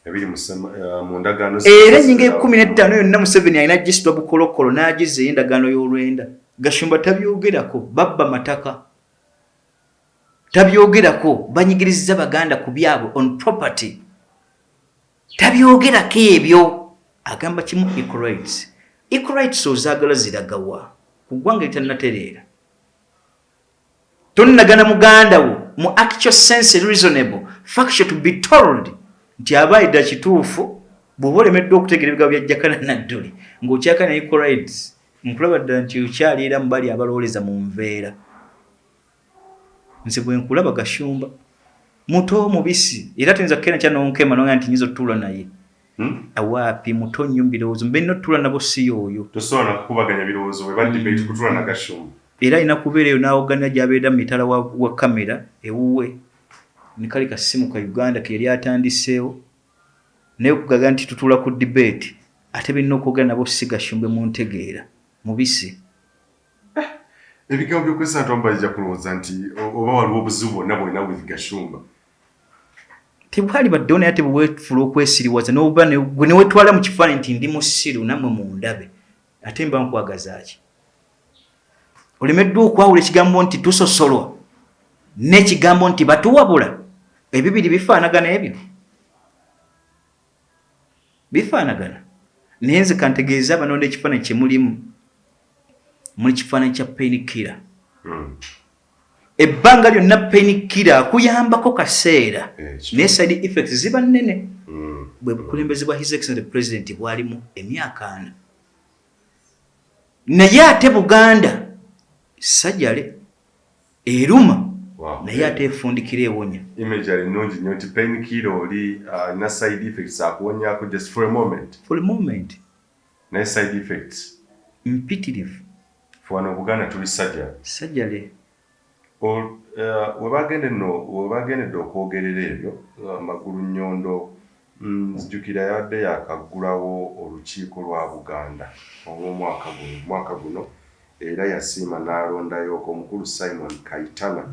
ebiri mu ndagaano era ennyingo 15 yonna Museveni alina gisitwa bukolokolo n'agize endagaano y'olwenda. Gashumba tabyogerako, babba mataka tabyogerako, banyigiriza baganda ku byabwe on property tabyogerako ebyo. Agamba kimu equal rights ozaagala ziragawa ku ggwanga litannatereera. Tonnagana muganda wo mu actual sense reasonable factual to be told nti abaayidda kituufu bw'oba olemeddwa okutegeera ebigambo bya Gashumba ng'okyakana equal rights nkulaba ddala nti okyaliira mu bali abalooleza mu nveera. Nze bwe nkulaba Gashumba muto mubisi era tuyinza kukena kyanonkema nonga nti nyiza otuula naye awaapi muto nnyo mu birowoozo mbe nno otuula nabo si y'oyo tosobola kukubaganya birowoozo bwe badibate kutuula na Gashumba era alina kubeera eyo n'awoganya gy'abeera mu mitala wa kamera ewuwe ne kale kasimu ka Uganda ke yali atandiseewo naye okugaga nti tutuula ku debate ate birina okwogera nabo si Gashumba mu ntegeera mubisi. Ebigambo by'okwesa nti bajja kulowooza nti oba waliwo obuzibu bwonna bwolina with Gashumba. Tebwali baddewo naye ate bweweefula okwesiriwaza n'oba gwe ne wetwala mu kifaananyi nti ndi musiru nammwe mundabe ate mba nkwagaza ki? Olemeddwa okwawula ekigambo nti tusosolwa n'ekigambo nti batuwabula. Ebibiri bifaanagana ebyo? Bifaanagana. Naye nze kantegeeza abanonda ekifaananyi kye mulimu. Muli kifaananyi kya painkiller. Ebbanga lyonna painkiller akuyambako kaseera naye side effects ziba nnene. Bwe bukulembeze bwa His Excellency President bwalimu emyaka 4. Naye ate Buganda sajjale eruma naye ate efundikira ewonya. Imagery nnungi nnyo nti painkiller oli na side effects akuwonyako just for a moment. Naye side effects mpitirivu. Wano Buganda tuli sajjale webagendedde okwogerera ebyo Magulu Nnyondo nzijukira yadde yakaggulawo olukiiko lwa Buganda omwaka guno era yasiima n'alondayo omukulu Simon Kaitana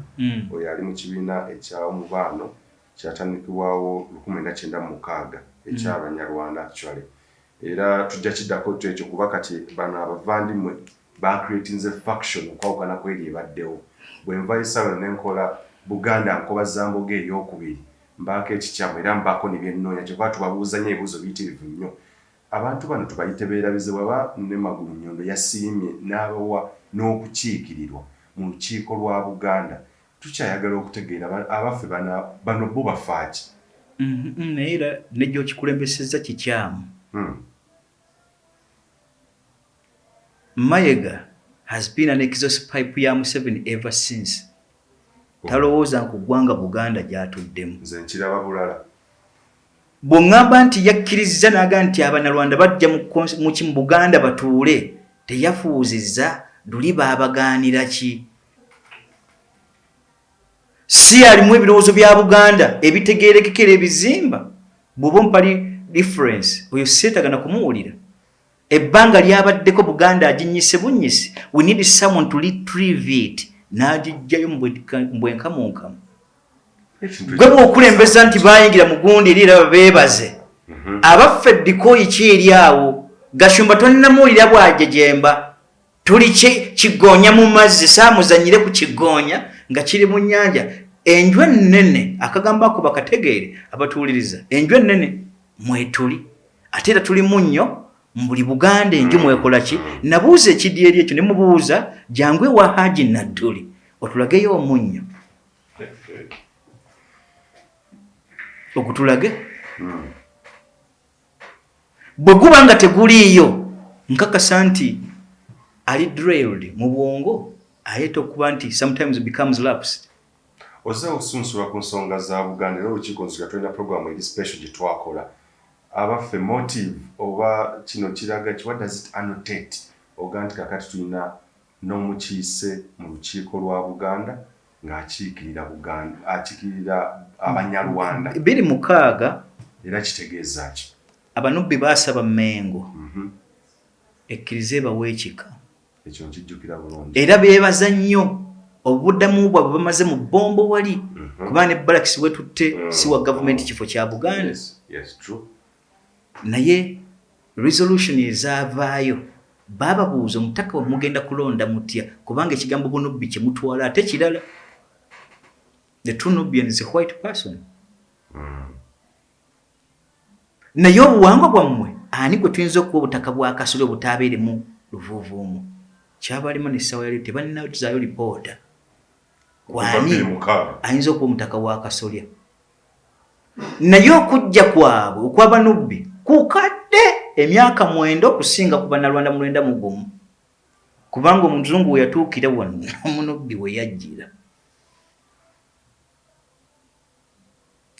oyo ali mu kibiina ekyamubaano kyatandikibwawo 1996 eky'Abanyarwanda actually era tujja kiddako ekyo kuba kati bano abavandimwe creatinze faction okwawukana kweri ebaddewo. Bwe nva esalo n'enkola Buganda Nkoba Zamboga ey'okubiri mbaako ekikyamu era mbaako ne byennoonya kyekuba tubabuuza nnyo ebibuuzo biyitirivu nnyo. Abantu bano tubayite beerabize bwaba ne Magulu Nnyondo yasiimye n'abawa n'okukiikirirwa mu lukiiko lwa Buganda. Tukyayagala okutegeera abaffe bano bo bafaaki. Naye era nejjo kikulembesezza kikyamu. Mayega has been an exhaust pipe ya Museveni ever since. Talowooza nku ggwanga Buganda gyatuddemu. Nze nkiraba bulala. Bw'ŋŋamba nti yakkirizza n'aga nti Abanyarwanda bajja mu Buganda batuule teyafuuzizza luli baabagaanira ki? Si alimu ebirowoozo bya Buganda ebitegeerekekera ebizimba bw'oba mpali difference oyo seetagana kumuwulira. Ebbanga lyabaddeko Buganda aginyise bunyisi. We need someone to retrieve it. N'agijjayo mu bwenkamunkamu. Gwe bw'okulembeza nti baayingira mu gundi eri era beebaze. Abaffe eddikooyi ki eri awo? Gashumba tonnamuwulira bw'ajejemba. Tuli kigoonya mu mazzi saamuzanyire ku kigoonya nga kiri mu nnyanja. Enjwe ennene akagambo ako bakategeere abatuwuliriza. Enjwe ennene mwetuli ate era tuli munnyo. Mbuli Buganda enju mwekola ki? Nabuuza ekidi eri ekyo ne mubuuza jangu ewa Magezi-Nadduli otulageyo omunnyo okutulage bwe guba nga teguliiyo nkakasa nti ali drilled mu bwongo ayeta okuba nti sometimes becomes lapsed. Oza osunsulwa ku nsonga za Buganda era olukiiko nzija tulina programu eri special gye twakola. Abaffe motive oba kino kiraga what does it annotate oga nti kakati tulina n'omukiise mu lukiiko lwa Buganda ng'akiikirira Buganda akiikirira Abanyarwanda 26 era kitegeeza ki abanubbi baasaba Mmengo ekkirize baweekika ekyo nkijjukira bulungi era beebaza nnyo obuddamu bwabwe bamaze mu bombo wali kuba ne Barracks wetutte si wa government kifo kya Buganda. Yes, true. Naye resolution ezavaayo bababuuza omutaka mugenda kulonda mutya kubanga ekigambo bunubbi kye mutwala ate kirala. The true Nubian is a white person. Naye obuwangwa bwammwe ani gwe tuyinza okuba obutaka bwa Kasolya obutaabeeremu luvuuvuumu kyabalimu n'essawa yali tebalinazzaayo lipoota kwani ayinza okuba omutaka wa Kasolya. Naye okujja kwabwe okwabanubbi kukadde emyaka 9 okusinga ku Bannalwanda 91 kubanga omuzungu we yatuukira wano omunubbi we yajjira.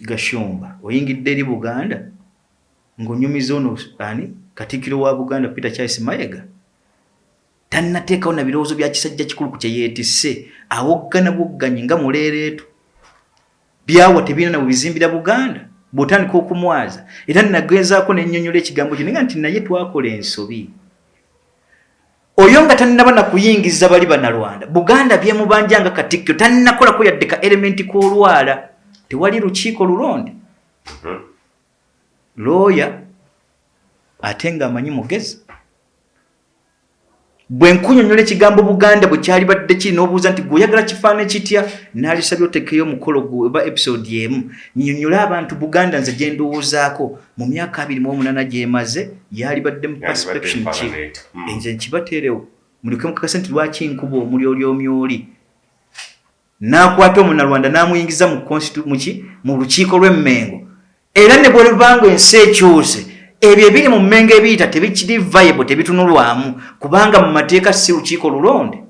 Gashumba oyingidde eri Buganda ng'onyumiza ono ani Katikkiro wa Buganda Peter Charles Mayiga tannateekawo na birowoozo bya kisajja kikulu ku kye yeetisse awoggana bwogganyi nga muleereetu byawa tebiina na bizimbira Buganda bw'otandika okumwaza era nagezaako n'ennyonnyola ekigambo kyo nga nti naye twakola ensobi oyo nga tannaba na kuyingiza bali Bannalwanda Buganda byemubanja nga Katikkiro tannakolako yadde ka elementi k'olwala tewali lukiiko lulonde looya ate nga amanyi mugezi bwe nkunyonnyola ekigambo Buganda bwe kyali badde kiri n'obuuza nti gweoyagala kifaane kitya naalisabye otekeyo omukolo oba episode emu nnyonnyola abantu Buganda nze gye ndowoozaako mu myaka 28 gyemaze yali badde mu perspection ki nze nkibateerewo muleke mukakasa nti lwaki nkuba omuli olyomyoli n'akwata Omunnalwanda n'amuyingiza mu lukiiko lw'Emmengo era ne bwe lubanga ensi ekyuse ebyo ebiri mu Mmengo ebiyita tebikiri viable tebitunulwamu kubanga mu mateeka si lukiiko lulonde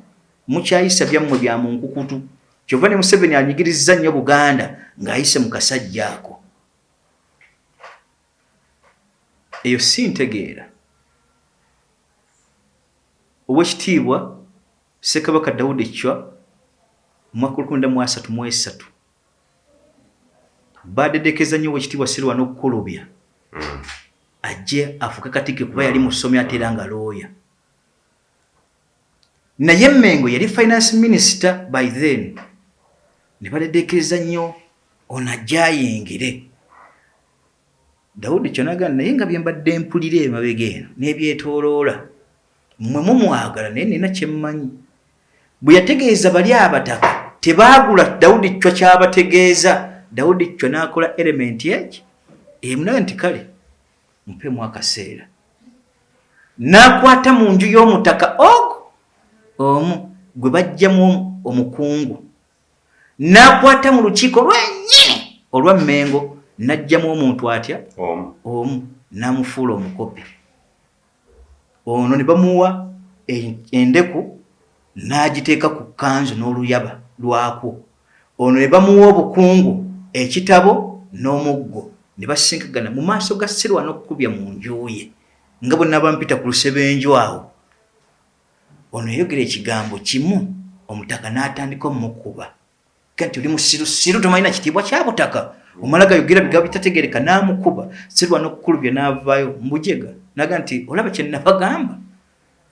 mukyayisa byammwe bya mu nkukutu kyova ne Museveni anyigirizza nnyo Buganda ng'ayise mu kasajja ako. Eyo si ntegeera. Oweekitiibwa Ssekabaka Daudi Chwa mwaka 1933 baadedekeza nnyo Oweekitiibwa Sirwa n'okukolobya ajje afuuke Katikkiro kuba yali musomi ate era nga looya. Naye Mmengo yali finance minister by then ne badedekeza nnyo ono ajje ayingire. Daudi Chwa naye nga bye mbadde mpulira emabega eno n'ebyetooloola mmwe mumwagala naye nina kye mmanyi bwe yategeeza bali abataka tebaagula Daudi Chwa kyabategeeza Daudi Chwa n'akola elementi eki emunaga nti kale mpemu akaseera n'akwata mu nju y'omutaka ogwo omu gwe bajjamu omukungu n'akwata mu lukiiko lwennyini olwa Mmengo n'ajjamu omuntu atya omu n'amufuula omukopi ono ne bamuwa endeku n'agiteeka ku kkanzu n'oluyaba lwakwo ono ne bamuwa obukungu ekitabo n'omuggo ne basinkagana mu maaso ga Sirwa n'okukubya mu nju ye nga bwe nabampita ku lusebenju awo ono yayogera ekigambo kimu omutaka n'atandika omukuba kanti oli musirusiru tomalina kitiibwa kya butaka omala gayogera bigabo bitategereka n'amukuba Sirwa n'okukulubya n'avaayo mbujega naga nti olaba kye nabagamba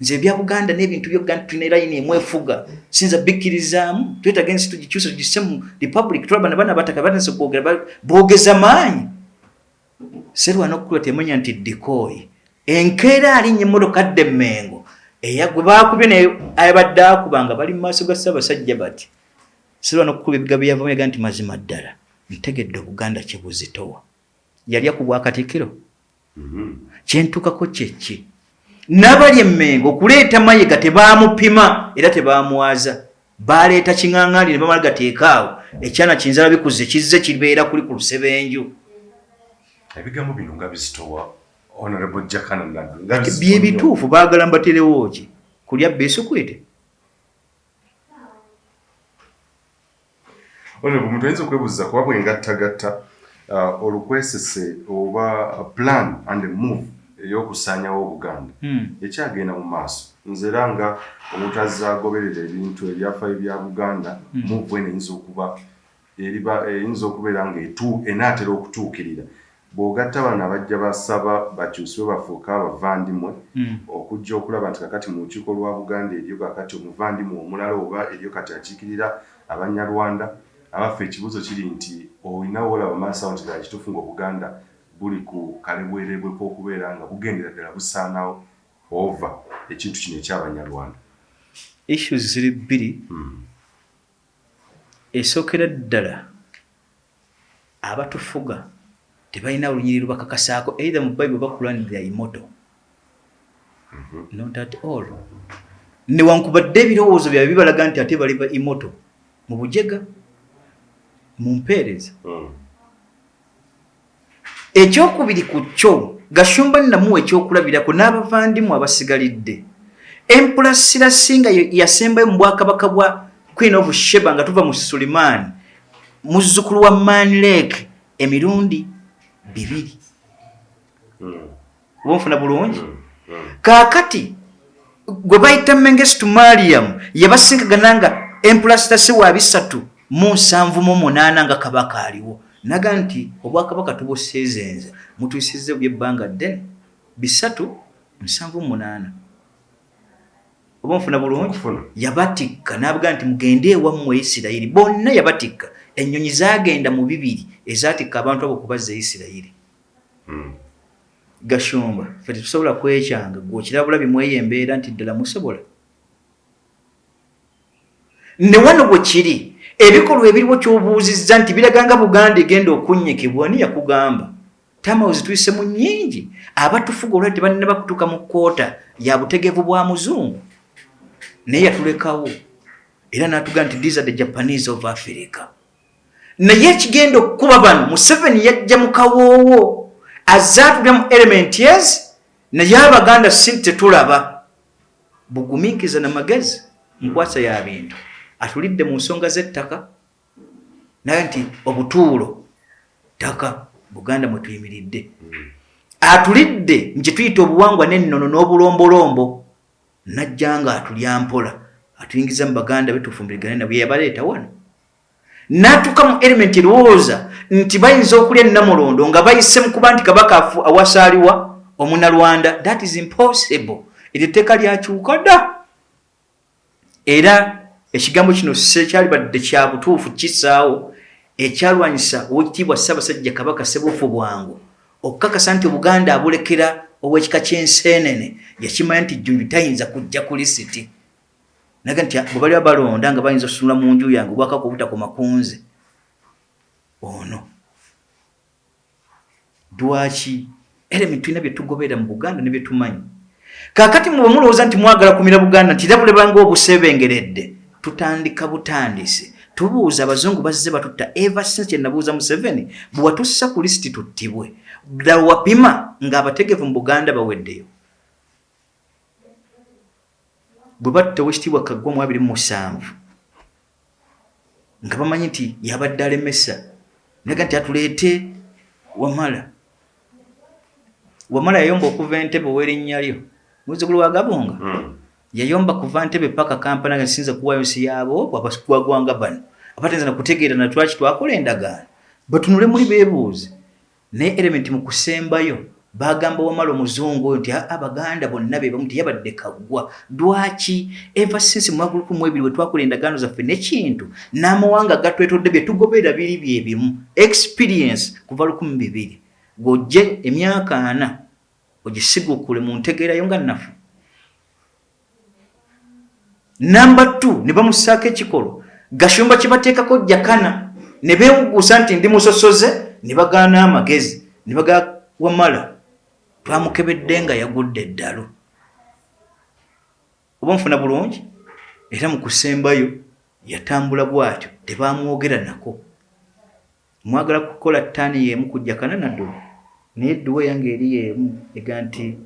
nze ebya Buganda n'ebintu by'Uganda tulina layini emwefuga sinza bikkirizaamu twetaaga ensi tugikyuse tugisse mu republic tulaba na bana bataka batanse okwogera boogeza maanyi Sirwa n'okukulubya temanya nti dikoyi enkeera alinnye emmotoka adde Mmengo eyagwe baakubye naye ayabadde akubanga bali mu maaso ga Ssaabasajja bati Sirwa n'okukulubya ebigabo byavamu yaga nti mazima ddala ntegedde Obuganda kye buzitowa yali akubwa Katikkiro kyentukako kyeki n'abali Mmengo okuleeta Mayiga tebaamupima era tebaamwaza baleeta kiŋŋaŋŋaali ne bamala gateeka awo ekyana kinzala bikuze kizze kibeera kuli ku lusebenju ebigambo bino nga bizitowa honorable Jakana bye bituufu baagala mbaterewo ki kulya beesukwete honorable omuntu ayinza okwebuuza kuba bwengattagatta olukwesese oba plan and move ey'okusaanyawo Obuganda ekyagenda mu maaso nze era nga omuntu azze agoberera ebintu ebyafaayo bya Buganda move eno eyinza okubeera nga enaatera okutuukirira bw'ogatta bano abajja basaba bakyusibwe bafuuka abavandimwe okujja okulaba nti kakati mu lukiiko lwa Buganda eriyo kakati omuvandimwe omulala oba eriyo kati akiikirira Abanyarwanda abaffe ekibuuzo kiri nti olinawo olaba maaso nti ddala kituufu ng'Obuganda buli ku kalebwerebwe k'okubeera nga bugendera ddala busaanawo over ekintu kino eky'Abanyarwanda. Issues ziri bbiri. Esookera ddala abatufuga tebalina olunyiriri bakakasaako either mu Bible bakulanira they are immortal. Not at all. Newankubadde ebirowoozo byabwe bibalaga nti ate bali ba immortal mu bujega mu mpeereza. Ekyokubiri ku kyo Gashumba namuwa ekyokulabirako n'abavandimwe abasigalidde. Emperor Sirasinga yasembayo mu bwakabaka bwa Queen of Sheba nga tuva mu Suleiman muzzukulu wa Manlek emirundi 2. Wonfuna bulungi. Kaakati gwe bayita Mengistu Mariam yabasinkagana nga Emperor Sirasi wa 378 nga kabaka aliwo. Naga nti obwakabaka tubuseezenza mutuyisize by'ebbanga ddene 378. Obonfuna bulungi. Yabatikka n'abuga nti mugende ewammwe Isirayiri. Bonna yabatikka. Ennyonyi zaagenda mu 2 ezaatikka abantu abo kubazza Isirayiri. Gashumba ffe tetusobola kwekyanga gw'okirabula bimweyembeera nti ddala musobola. Ne wano bwe kiri ebikolwa ebiriwo ky'obuuzizza nti biraganga Buganda egenda okunnyikibwa ni yakugamba. Tama ozituyise mu nnyingi abatufuga olwa tebanne bakutuuka mu kkoota ya butegevu bwa muzungu. Naye yatulekawo era n'atuga nti these are the Japanese of Africa. Naye ekigenda okukuba bano Museveni yajja mu kawoowo azaatulya mu element yes naye Abaganda si tetulaba. Bugumiikiza na magezi nkwasa ya bintu atulidde mu nsonga z'ettaka naye nti obutuulo ttaka Buganda mwe tuyimiridde. Atulidde nje tuyita obuwangwa n'ennono n'obulombolombo najja nga atulya mpola atuyingiza mu Baganda betufumbirigane nabwe yabaleeta wano. N'atuuka mu element erowooza nti bayinza okulya Namulondo nga bayise mu kuba nti kabaka awasaaliwa Omunnalwanda. That is impossible. Eryo tteeka lyakyuka dda. Era ekigambo kino sekyali badde kya butuufu kisaawo ekyalwanyisa Oweekitiibwa Ssaabasajja Kabaka Ssebuufu Bwangu okukakasa nti Obuganda abulekera ow'ekika ky'enseenene yakimanya nti Jjunju tayinza kujja ku lisiti. Naga nti bwe bali balonda nga bayinza osunula mu nju yange obwakabaka obutakoma kunze ono. Lwaki element tulina bye tugoberera mu Buganda ne bye tumanyi. Kaakati mwe mulowooza nti mwagala kumira Buganda nti era bulebanga obusebengeredde tutandika butandise. Tubuuza abazungu bazze batutta ever since kye nabuuza Museveni bwe watussa ku lisiti tuttibwe. Ddala wapima ng'abategevu mu Buganda baweddeyo. Bwe batta Oweekitiibwa Kaggwa mu 2007 nga bamanyi nti yabadde alemesa naga nti atuleete Wamala yayomba okuva Entebbe ow'erinnya lyo muzzukulu wa Gabunga. Yayomba kuva Entebbe paka Kampala nga sinza kuwaayo nsi yaabo abasukwaggwanga bano abatenza nakutegeera na twaki twakola endagaano batunule muli beebuuze. Naye element mu kusembayo bagamba Wamala omuzungu nti Abaganda bonna be bamu teyabadde Kaggwa. Lwaki ever since mu 2012 bwe twakola endagaano zaffe n'ekintu n'amawanga gatwetodde bye tugoberera biri bye bimu experience kuva 2000 gojje emyaka 4 ogisigukule mu ntegeerayo nga nnafu. Number 2 ne bamussaako ekikolo Gashumba kibateekako jakana ne beewuguusa nti ndi musosoze ne bagaana amagezi ne bagaa Wamala twamukebedde nga yagudde eddalo. Oba nfuna bulungi. Era mu kusembayo yatambula bw'atyo tebamwogera nako. Mwagala kukola ttaani y'emu ku Gashumba naye edduwa yange eri y'emu ega nti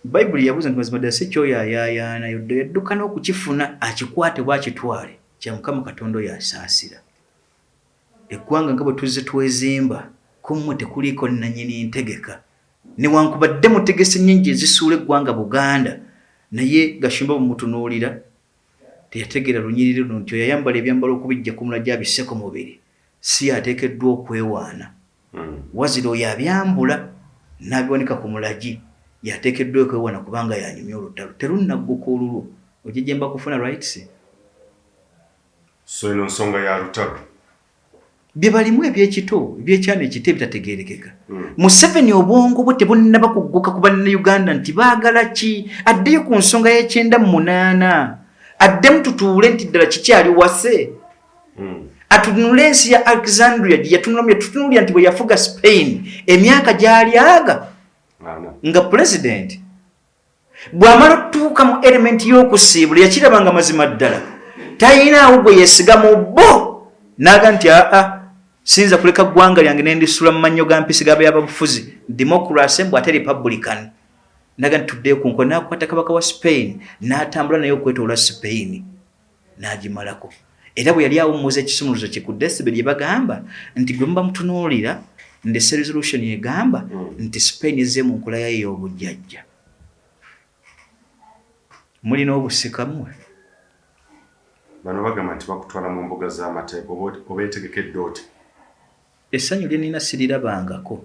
Bayibuli yabuuza nti mazima ddala si kyoyaayaana yadduka n'okukifuna akikwate bw'akitwale kya Mukama Katonda oyo asaasira. Eggwanga nga bwe tuzze twezimba kummwe tekuliiko nannyini ntegeka newankubadde mutegese nnyingi ezisuula eggwanga Buganda naye Gashumba bumutunuulira teyategeera lunyiriri luno nti yayambala ebyambalo okubijja kumula gy'abisse ku mubiri si ateekeddwa okwewaana wazira oyo abyambula n'abiwanika ku mulagi yateekeddwa okwewana kubanga yanyumya olutalo terunnagguka olulwo ojejemba kufuna rights so eno nsonga ya lutalo bye balimu ebyekito ebyekyana ekito ebitategeerekeka Museveni obwongo bwe tebunnaba kugguka ku bannayuganda nti baagala ki addeyo ku nsonga y'ekyenda-8 addemu tutuule nti ddala kikyali wase atunula ensi ya Alexandria gye tutunulya nti bwe yafuga Spain emyaka gy'ali aga nga president bw'amala otutuuka mu elementi y'okusiibula yakirabanga mazima ddala tayinaawo gwe yeesiga mu bo n'aga nti sinza kuleka ggwanga lyange n'endisula mu mannyo ga mpisi g'abyababufuzi democracy mbw ate republican naga nti tuddeyo ku nkola n'akwata kabaka wa Spain n'atambula naye okwetoola Spain n'agimalako era bwe yali awummuza ekisumuluzo kye ku decibel gye bagamba nti gwe muba mutunuulira ndese resolution egamba nti Spain ezze mu nkola yayo ey'obujjajja mulina obusika mmwe bano bagamba nti bakutwala mu mbuga z'amateeka oba etegekedde oti essanyu lye nina sirirabangako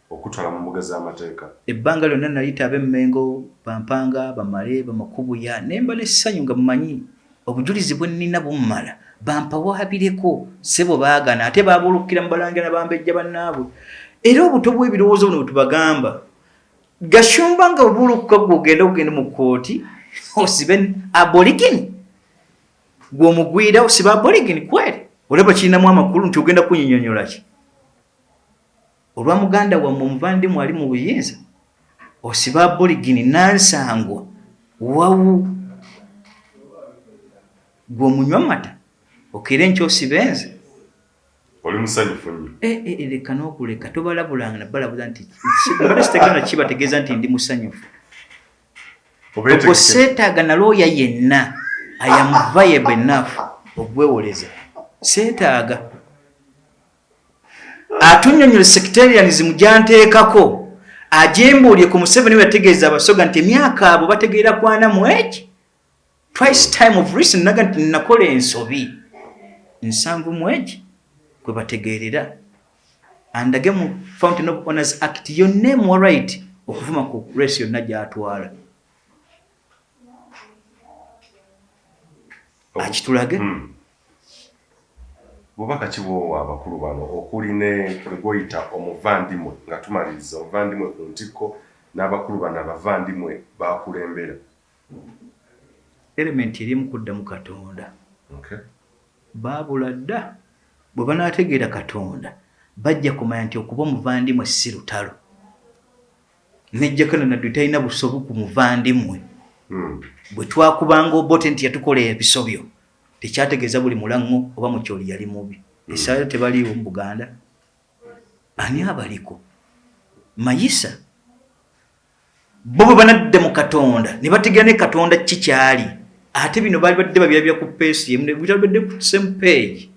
okutwala mu mbuga z'amateeka ebbanga lyonna nayita ab'emmengo bampanga bamale bamakubuya nemba n'essanyu nga mumanyi obujulizi bwe nnina bummala bampawaabireko sebo baagana ate baabulukira mu balangira bambejja bannaabwe era obuto bw'ebirowoozo buno bwe tubagamba Gashumba nga bw'olukka gw'ogenda mu kkooti osibe aborigini gw'omugwira osibe aborigini kweri olaba kirinamu amakulu nti ogenda kunyinyonyola ki olwa muganda wammwe omuvandimu ali mu buyinza osiba aborigini nansangwa wawu gw'omunywa mata okere nkyosibenze oli musanyufu nnyo leka n'okuleka tobalabulanga nabalabuza nti sitegana kibategeeza nti ndi musanyufu ogwo seetaaga nalooya yenna ayamuvayebe ennafu ogwewoleza seetaaga atunnyonnyola sectarianism gyanteekako ajembuulye ku Museveni we yategeeza abasoga nti emyaka abo bategeera kwana mu eki twice time of reason naga nti nakola ensobi 7 mu eki kwe bategeerera andage mu Fountain of Honours Act yonna emuwa right okuvuma ku race yonna gy'atwala akitulage bubaka kibwowa abakulu bano okuli ne kwegoyita omuvandimwe nga tumaliriza omuvandimwe ku ntikko n'abakulu bano abavandimwe bakulembera element eri mu kuddamu Katonda baabula dda bwe banaategeera Katonda bajja kumanya nti okuba omuvandimwe si lutalo nejjako Nadduli talina busobu ku muvandimwe bwe twakubanga obote nti yatukola ebisobyo tekyategeeza buli mulango oba mukyoli yali mubi essaayo tebaliiwo mu Buganda ani abaliko mayisa bo bwe banadde mu Katonda ne bategeera ne Katonda kikyali ate bino baali badde babirabira ku peesi emu ne bitabadde ku same page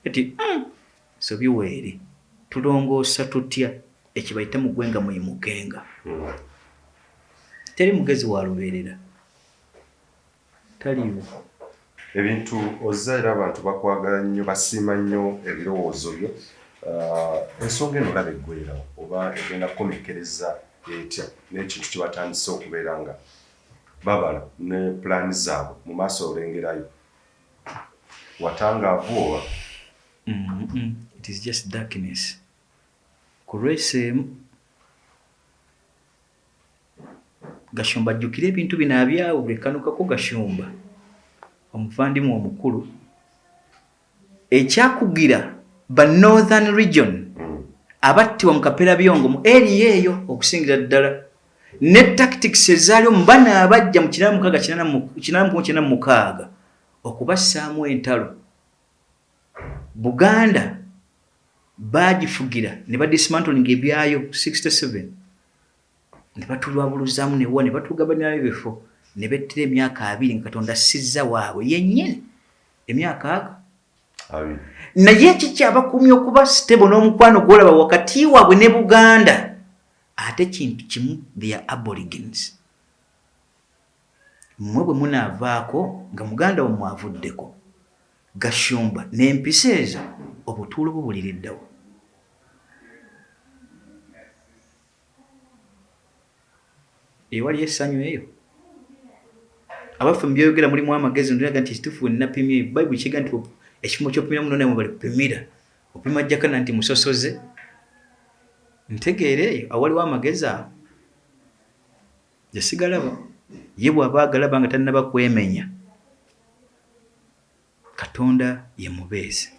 eti so biweere tulongoosa tutya ekibayita mu gwenga muyimukenga teri mugezi wa lubeerera taliiwo ebintu ozza era abantu bakwagala nnyo basiima nnyo ebirowoozo byo ensonga eno olaba eggwerawo oba egenda kukomekereza etya n'ekintu kye batandise okubeera nga babala ne pulaani zaabwe mu maaso olengerayo watangaavu oba it is just darkness ku lwesi emu Gashumba ajjukira ebintu bino abyawo bikanukako Gashumba omuvandimwe omukulu ekyakugira ba northern region abattibwa mu Kapera-byongo mu area eyo okusingira ddala ne tactics ezaaliwo mu bana abajja mu 1996 okubassaamu entalo Buganda bagifugira ne badismantling ebyayo 67 ne batulwabuluzaamu newa ne batugabanirayo ebifo ne bettira emyaka 2 nga Katonda assizza waabwe yennyini emyaka ago naye kikyabakumya okuba stable n'omukwano gwolaba wakati waabwe ne Buganda ate kintu kimu they are aborigines mmwe bwe munaavaako nga muganda wo mwavuddeko Gashumba n'empisa ezo obutuulo bubuliriddewo ewali essanyu eyo abaffe mu byeyogera mulimu amagezi ndiraga nti ekituufu nnapimye bayibuli kiga nti ekipimo ky'opimira muno naye bali kupimira opima Jakana nti musosoze ntegeera eyo awaliwo amagezi awo yasigalaba ye bw'aba agalaba nga tannaba kwemenya Katonda ye mubeezi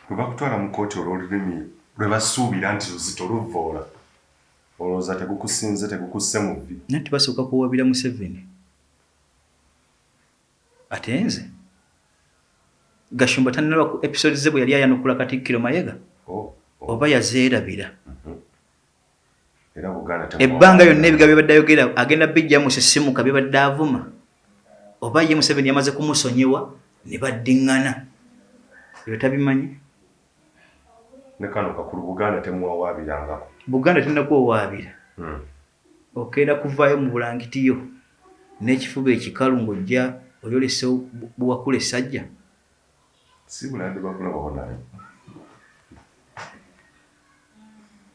bwe bakutwala mu kooti olw'olulimi lwe basuubira nti luzito luvoola olowooza tegukusinze tegukusse mu bbi nti basooka kuwabira Museveni ate nze Gashumba tannaba ku episode ze bwe yali ayanukula Katikkiro Mayiga oba yazeerabira ebbanga yonna ebigambo byabadde ayogera agenda bijja mu Sisimuka byabadde avuma oba ye Museveni yamaze kumusonyiwa ne baddiŋŋana ebyo tabimanyi ne kano kakulu Buganda temuwawaabirangako Buganda tennakuwawaabira okeera kuvaayo mu bulangitiyo n'ekifuba ekikalu ng'ojja oyolese buwakula essajja si bulande bakulabako naye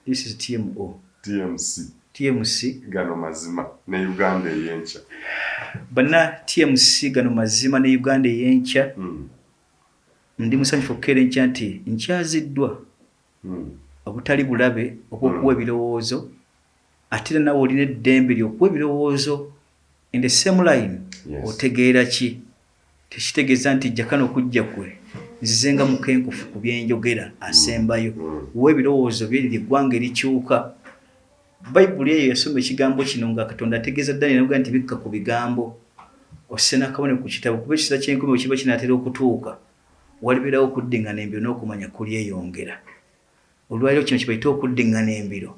this is TMC gano mazima ne Uganda Eyenkya bana TMC gano mazima ne Uganda Eyenkya ndi musanyufu okukeera enkya nti nkyaziddwa obutali bulabe obw'okuwa ebirowoozo ate nawe olina eddembe ly'okuwa ebirowoozo in the same line otegeera ki tekitegeeza nti Jakana okujja kwe nzizenga mukenkufu ku byenjogera asembayo wa ebirowoozo bye eggwanga erikyuka bayibuli eyo yasoma ekigambo kino nga Katonda ategeeza Daniel navuga nti bikka ku bigambo osena kabone ku kitabo kuba ekisa ky'enkumi bwe kiba kinaatera okutuuka walibeerawo okuddiŋŋana embiro n'okumanya kulyeyongera olwaliro kino kibayita okuddiŋŋana embiro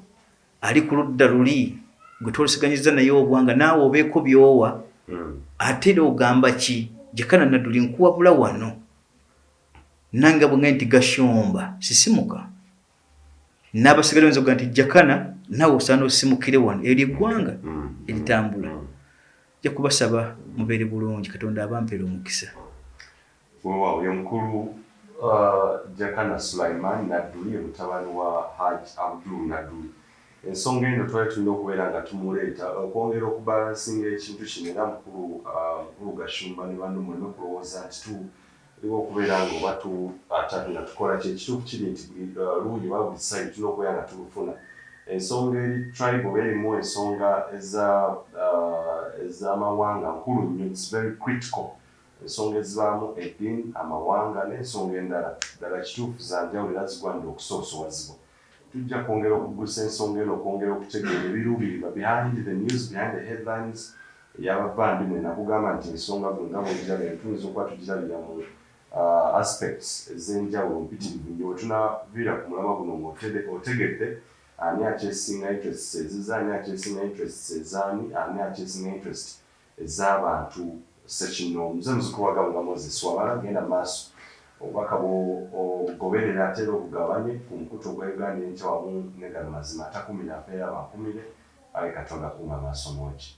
ali ku ludda luli gwe twolusiganyiza naye obwanga naawe obeeko byowa ate era ogamba ki Gashumba nkuwabula wano nange bwe nti Gashumba Sisimuka n'abasigala oyinza okuga nti Jakana naawe osaana osimukire wano eryo eggwanga eritambula nja kubasaba mubeere bulungi Katonda abampeera omukisa weewaawo ye mukulu Jakana Nadduli ye mutabani wa Hajji Nadduli ensonga eno twali tulina okubeera nga tumuleeta okwongera okubalansinga ekintu kino era mukulu Gashumba ne banno muleme kulowooza nti tuliwo okubeera nga oba ate nga tukola ki ekituufu kiri nti luuyi oba buli sayidi tulina okubeera nga tulufuna ensonga eri tribe oba erimu ensonga ez'amawanga nkulu nnyo it's very critical ensonga ezibaamu eddiini amawanga n'ensonga endala ddala kituufu za njawulo era zigwanira okusoosowazibwa tujja kwongera okuggusa ensonga eno okwongera okutegeera ebiruubirirwa behind the news behind the headlines ey'abavandimwe nakugamba nti ensonga bwe nga bwegirabira tuyinza okuba tugirabira mu aspects ez'enjawulo mpitirivu nnyo wetunaviira ku mulamwa guno ng'otegedde ani akyesinga interests eziza ani akyesinga interests ezaani ani akyesinga interest ez'abantu sekino nze muzikubaga nga Moses wamala genda maaso obubaka bw'ogoberera ate era obugabanye ku mukutu ogwa Uganda Eyenkya wamu ne gano mazima atakumira mpeera bakumire aye Katonda kuuma maaso mogi